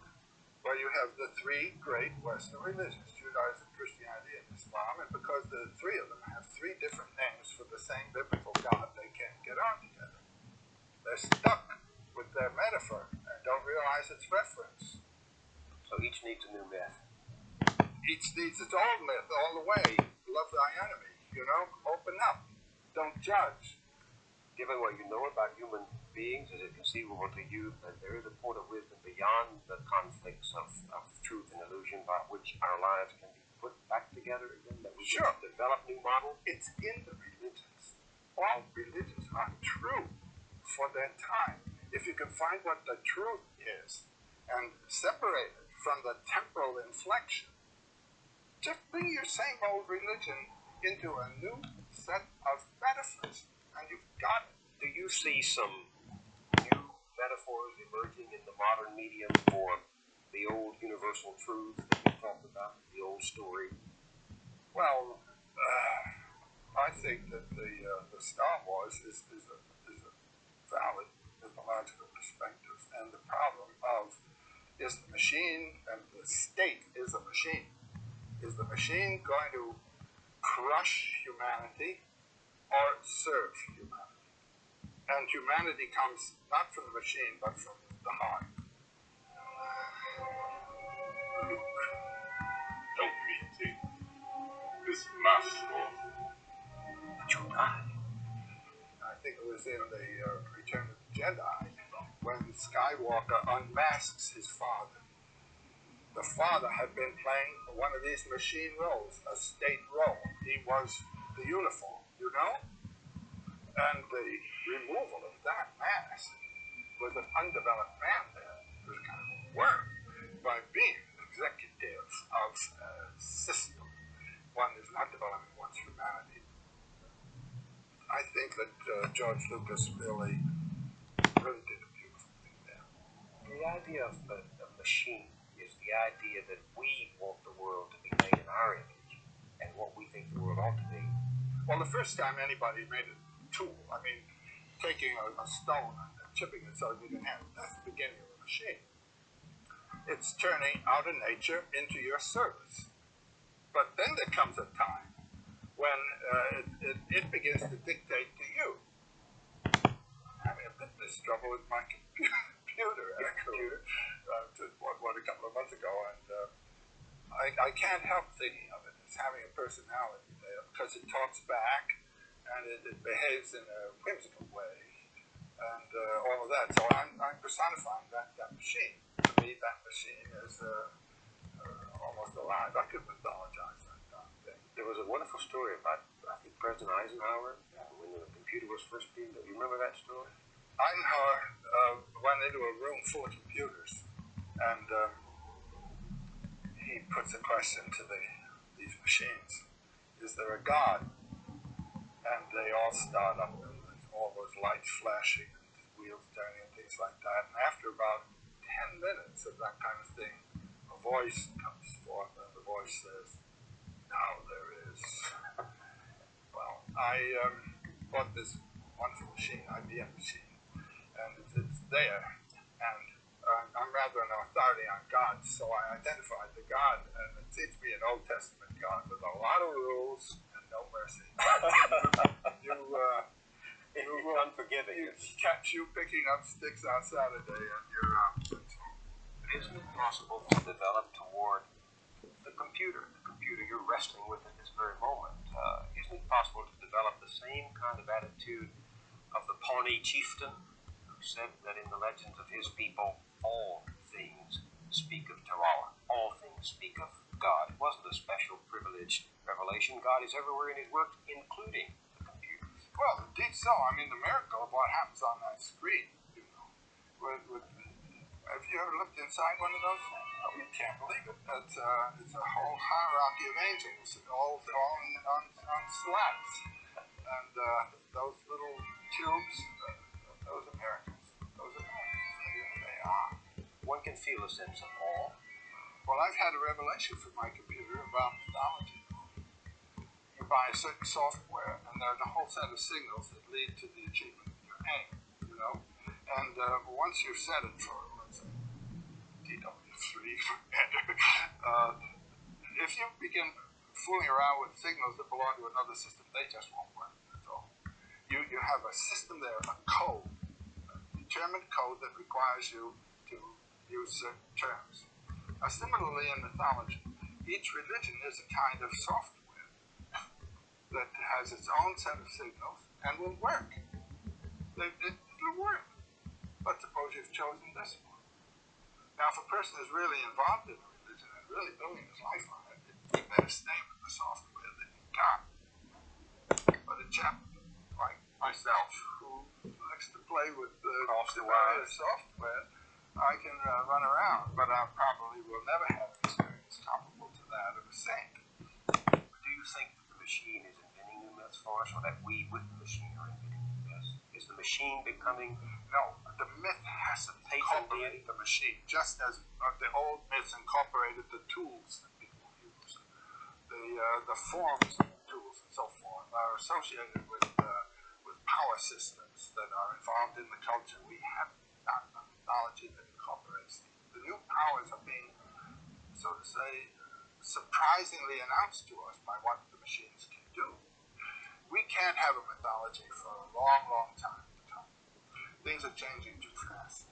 where you have the three great Western religions, Judaism, Christianity, and Islam, and because the three of them have three different names for the same biblical God, they can't get on together. They're stuck with their metaphor and don't realize its reference. So each needs a new myth. Each needs its own myth all the way. Love thy enemy, open up, don't judge. Given what you know about human beings, is it conceivable to you that there is a point of wisdom beyond the conflicts of truth and illusion by which our lives can be put back together again? That we Sure. can develop new models? It's in the religions. All religions are true for their time. If you can find what the truth is and separate it from the temporal inflection, just bring your same old religion into a new set of metaphors, and you've got it. Do you see some new metaphors emerging in the modern medium for the old universal truths that we talked about, the old story? Well, I think that the Star Wars is a valid mythological perspective, and the problem of is the machine and the state is a machine. Is the machine going to crush humanity or serve humanity? And humanity comes not from the machine, but from the heart. Luke, help me take this master. But you die. I think it was in the Return of the Jedi when Skywalker unmasks his father. The father had been playing one of these machine roles, a state role. He was the uniform, And the removal of that mask with an undeveloped man there was kind of a work by being an executive of a system. One is not developing one's humanity. I think that George Lucas really did a beautiful thing there. The idea of the machine is the idea that we want the world to be made in our image and what we think the world ought to be. Well, the first time anybody made a tool, taking a stone and chipping it so you can have it, that's the beginning of a machine. It's turning out of nature into your service. But then there comes a time when it begins to dictate to you. I'm having a bit of this trouble with my computer, actually. A couple of months ago, and I can't help thinking of it as having a personality there, because it talks back, and it behaves in a whimsical way, and all of that. So I'm personifying that machine. To me, that machine is almost alive. I could mythologize that thing. There was a wonderful story about, I think, President Eisenhower, when the computer was first being built. You remember that story? Eisenhower went into a room full of computers, and he puts a question to these machines. Is there a God? And they all start up, and there's all those lights flashing, and wheels turning, and things like that. And after about 10 minutes of that kind of thing, a voice comes forth, and the voice says, now there is. Well, I bought this wonderful machine, IBM machine, and it's there, and I'm rather an authority on God, so I identified the God, and it seems to be an Old Testament God with a lot of rules and no mercy. You unforgiving. Catch you picking up sticks on Saturday, and you're out. Isn't it possible to develop toward the computer you're wrestling with at this very moment? Isn't it possible to develop the same kind of attitude of the Pawnee chieftain who said that in the legends of his people, all things speak of Terala. All things speak of God. It wasn't a special privileged revelation. God is everywhere in his work, including the computers. Well, indeed so. I mean, the miracle of what happens on that screen, you know. Have you ever looked inside one of those things? Oh, you can't believe it. It's a whole hierarchy of angels, all on slats. And those little tubes, those are miracles. Those are miracles. They are. One can feel a sense of awe. Well, I've had a revelation from my computer about mythology. You buy a certain software, and there's a whole set of signals that lead to the achievement of your aim, you know. And once you've set it for, let's say, DW3 for enter, if you begin fooling around with signals that belong to another system, they just won't work. That's all. You have a system there, a code, a determined code that requires you to use certain terms. Now, similarly, in mythology, each religion is a kind of software that has its own set of signals and will work. It'll work. But suppose you've chosen this one. Now, if a person is really involved in a religion and really building his life on it, he better stay with the software that he got. But a chap like myself, who likes to play with the various software, I can run around, but I probably will never have an experience comparable to that of a saint. Do you think that the machine is inventing new myths for us, or that we, with the machine, are inventing new myths? Is the machine becoming... No, the myth has to incorporate the machine, just as the old myths incorporated the tools that people use. The forms of tools and so forth are associated with power systems that are involved in the culture. We have not a mythology that incorporates the new powers are being, so to say, surprisingly announced to us by what the machines can do. We can't have a mythology for a long, long time to come. Things are changing too fast.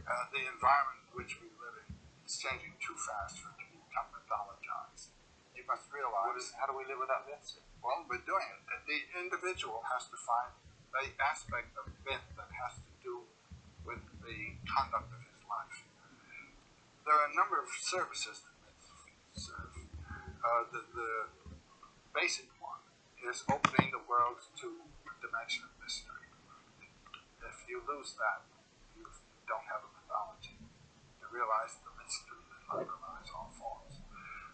The environment in which we live in is changing too fast for it to become mythologized. You must realize... How do we live without myths? Well, we're doing it. The individual has to find the aspect of myth that has to do with the conduct of his life. There are a number of services that myths serve. The basic one is opening the world to a dimension of mystery. If you lose that, you don't have a mythology. You realize the mystery that underlies all forms.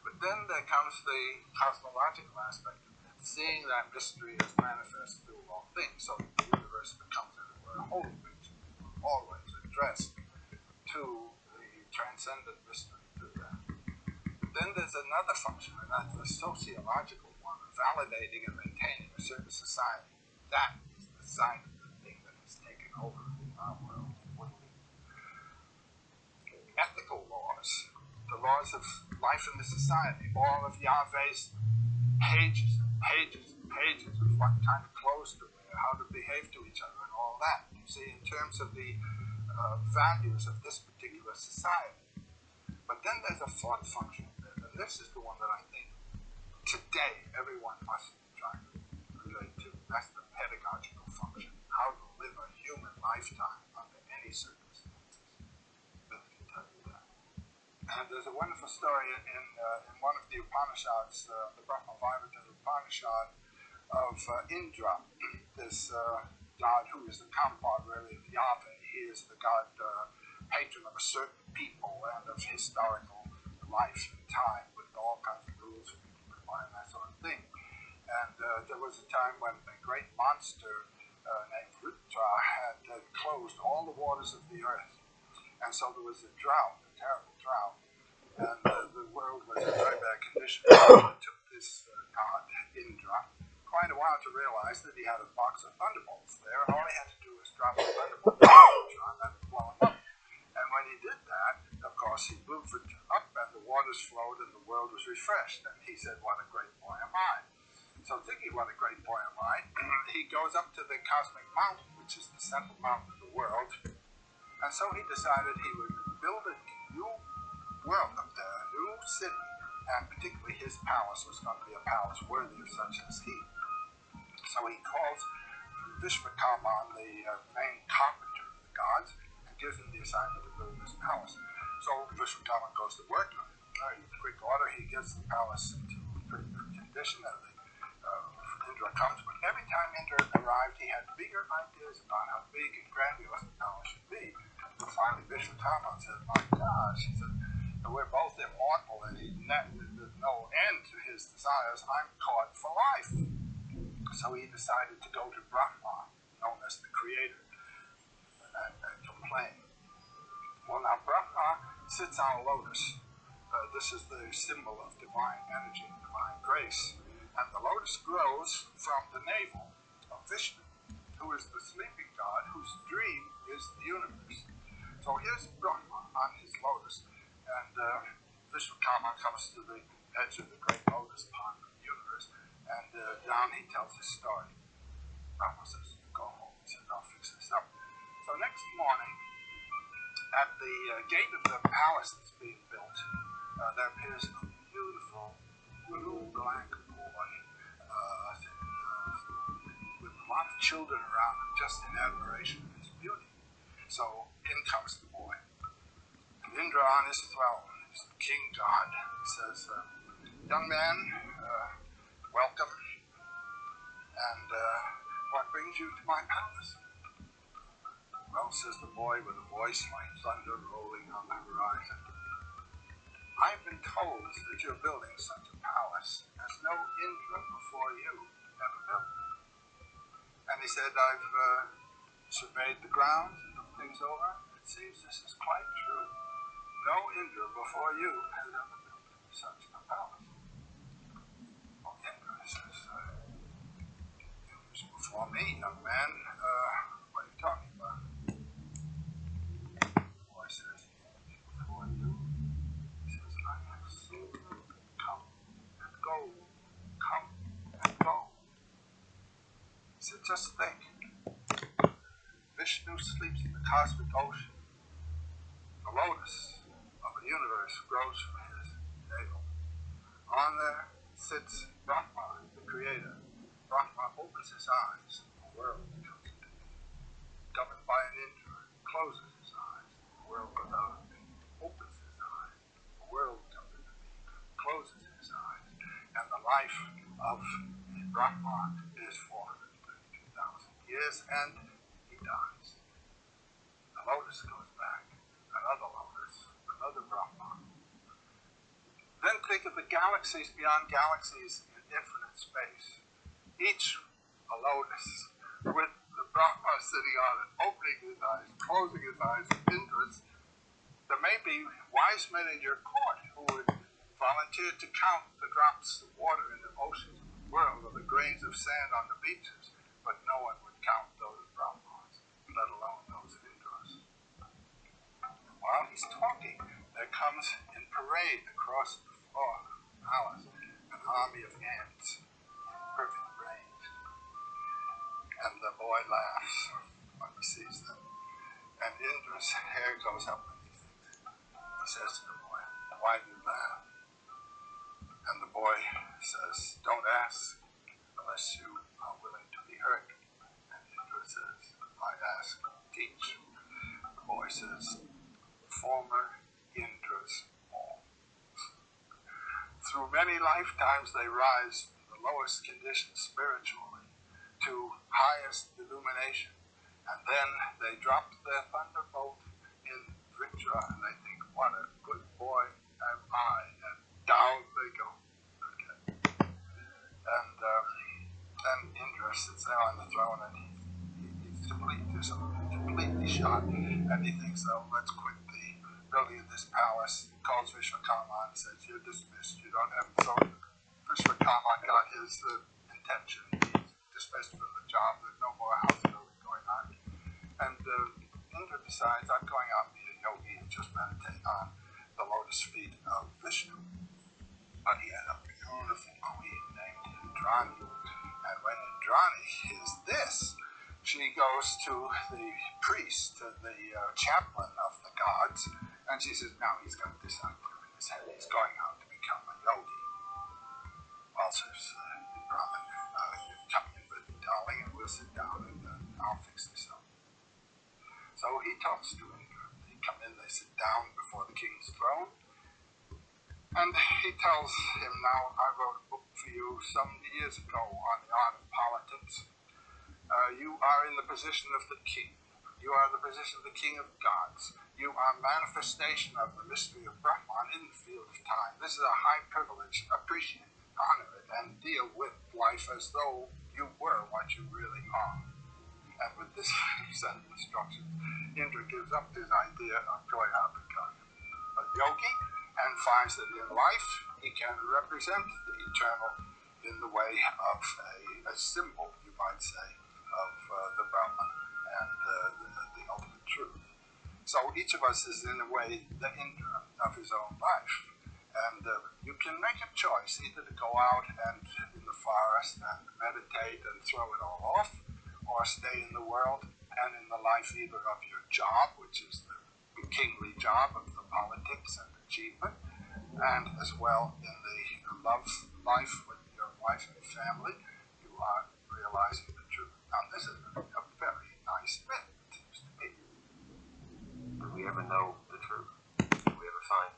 But then there comes the cosmological aspect of it, seeing that mystery as manifest through all things, so that the universe becomes, as it were, a holy picture, always addressed to the transcendent mystery through that. But then there's another function, and that's the sociological one, of validating and maintaining a certain society. That is the sign of the thing that has taken over our world. What do you mean? Ethical laws, the laws of life in the society, all of Yahweh's pages and pages and pages of what kind of clothes to wear, how to behave to each other, and all that. You see, in terms of the values of this particular society. But then there's a fourth function of it, and this is the one that I think today everyone must try to relate to. That's the pedagogical function. How to live a human lifetime under any circumstances. Myth can tell you that. And there's a wonderful story in one of the Upanishads, the Brahma-Vaivarta Upanishad, of Indra, this god who is the counterpart really of Yahweh. He is the god patron of a certain people and of historical life and time with all kinds of rules for people to apply and that sort of thing. And there was a time when a great monster named Rutra had closed all the waters of the earth. And so there was a drought, a terrible drought. And the world was in very bad condition. It took this god, Indra, quite a while to realize that he had a box of thunderbolts there, and all he had to do was drop the thunderbolt and that would blow him up. And when he did that, of course, he moved it up, and the waters flowed, and the world was refreshed. And he said, "What a great boy am I." So thinking, what a great boy am I, he goes up to the cosmic mountain, which is the central mountain of the world. And so he decided he would build a new world up there, a new city, and particularly his palace was going to be a palace worthy of such as he. So he calls Vishvakarma, the main carpenter of the gods, and gives him the assignment to build this palace. So Vishvakarma goes to work on it. In quick order, he gets the palace into pretty good condition, and Indra comes. But every time Indra arrived, he had bigger ideas about how big and grandiose the palace should be. So finally, Vishvakarma said, "My gosh," he said, "we're both immortal, and there's no end to his desires. I'm caught for life." So he decided to go to Brahma, known as the creator, and complain. Well, now Brahma sits on a lotus. This is the symbol of divine energy and divine grace. And the lotus grows from the navel of Vishnu, who is the sleeping god whose dream is the universe. So here's Brahma on his lotus, and Vishvakarma comes to the edge of the great lotus pond of the universe, and down he tells his story. Brahma says, "Go home." He says, "I'll fix this up." So next morning, at the gate of the palace that's being built, there appears a beautiful blue black boy with a lot of children around him, just in admiration of his beauty. So in comes the boy. And Indra on his throne, he's the king god. He says, "Young man, welcome. And what brings you to my palace?" "Well," says the boy with a voice like thunder rolling on the horizon, "I've been told that you're building such a palace as no Indra before you ever built." And he said, "I've surveyed the grounds and looked things over. It seems this is quite true. No Indra before you has ever built such a palace." Well, Indra says, "It was before me, young man. What are you talking about?" The boy says, "Before you." He says, "I have seen them come and go, come and go." He said, "Just think. Vishnu sleeps in the cosmic ocean. The lotus of the universe grows from his navel. On there sits Brahma, the creator. Brahma opens his eyes, the world comes into being. Governed by an Indra, closes his eyes, the world goes out of being. Opens his eyes, the world comes into being. Closes his eyes, and the life of Brahma is 432,000 years, and he dies. The lotus goes back, another lotus, another Brahma. Then think of the galaxies beyond galaxies in infinite space. Each a lotus, with the Brahma sitting on it, opening his eyes, closing his eyes, Indras. There may be wise men in your court who would volunteer to count the drops of water in the oceans of the world or the grains of sand on the beaches, but no one would count those Brahmas, let alone those Indras." While he's talking, there comes in parade across the floor of the palace an army of ants in perfect range. And the boy laughs when he sees them. And Indra's hair goes up and he thinks. He says to the boy, "Why do you laugh?" And the boy says, "Don't ask unless you are willing to be hurt." And Indra says, "I ask, teach." The boy says, "Former Indra's all." Through many lifetimes they rise from the lowest condition spiritually to highest illumination. And then they drop their thunderbolt in Vritra and they think, "What a good boy am I." And down they go. Okay. And Indra sits there on the throne and he's completely shot. And he thinks, "Oh, let's quit the building of this palace." He calls Vishvakarma and says, "You're dismissed. You don't have to." So Vishvakarma got his intention. He's dismissed from the job. There's no more house building going on. And Indra decides, "I'm going out and be a yogi and just meditate on the lotus feet of Vishnu." But he had a beautiful queen named Indrani. And when Indrani hears this, she goes to the priest, to the chaplain of the gods, and she says, "Now he's got this idea in his head. He's going out to become a yogi." Well, says the Brahmin, "Come in with me, darling, and we'll sit down and talks to Indra. They come in, they sit down before the king's throne, and he tells him, now, I wrote a book for you some years ago on the art of politics. You are in the position of the king. You are in the position of the king of gods. You are a manifestation of the mystery of Brahman in the field of time. This is a high privilege. Appreciate it, honor it, and deal with life as though you were what you really are. And with this set of instructions, Indra gives up his idea of going out to become a yogi and finds that in life he can represent the eternal in the way of a symbol, you might say, of the Brahman and the ultimate truth. So each of us is in a way the Indra of his own life. And you can make a choice either to go out and in the forest and meditate and throw it all off, or stay in the world and in the life either of your job, which is the kingly job of the politics and achievement, and as well in the love life with your wife and family, you are realizing the truth. Now this is a very nice myth, it seems to me. Do we ever know the truth? Do we ever find?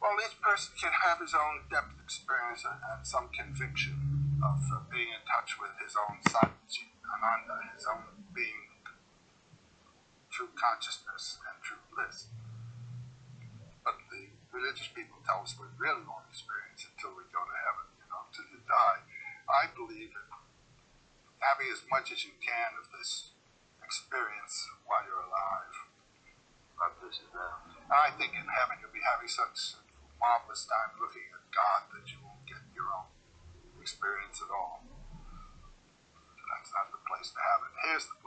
Well, each person can have his own depth experience and some conviction of being in touch with his own Satchit Ananda, his own being, true consciousness and true bliss. But the religious people tell us we really won't experience it until we go to heaven, till you die. I believe that having as much as you can of this experience while you're alive. This is now. I think in heaven you'll be having such marvelous time looking at God that you won't get your own experience at all. That's not the place to have it. Here's the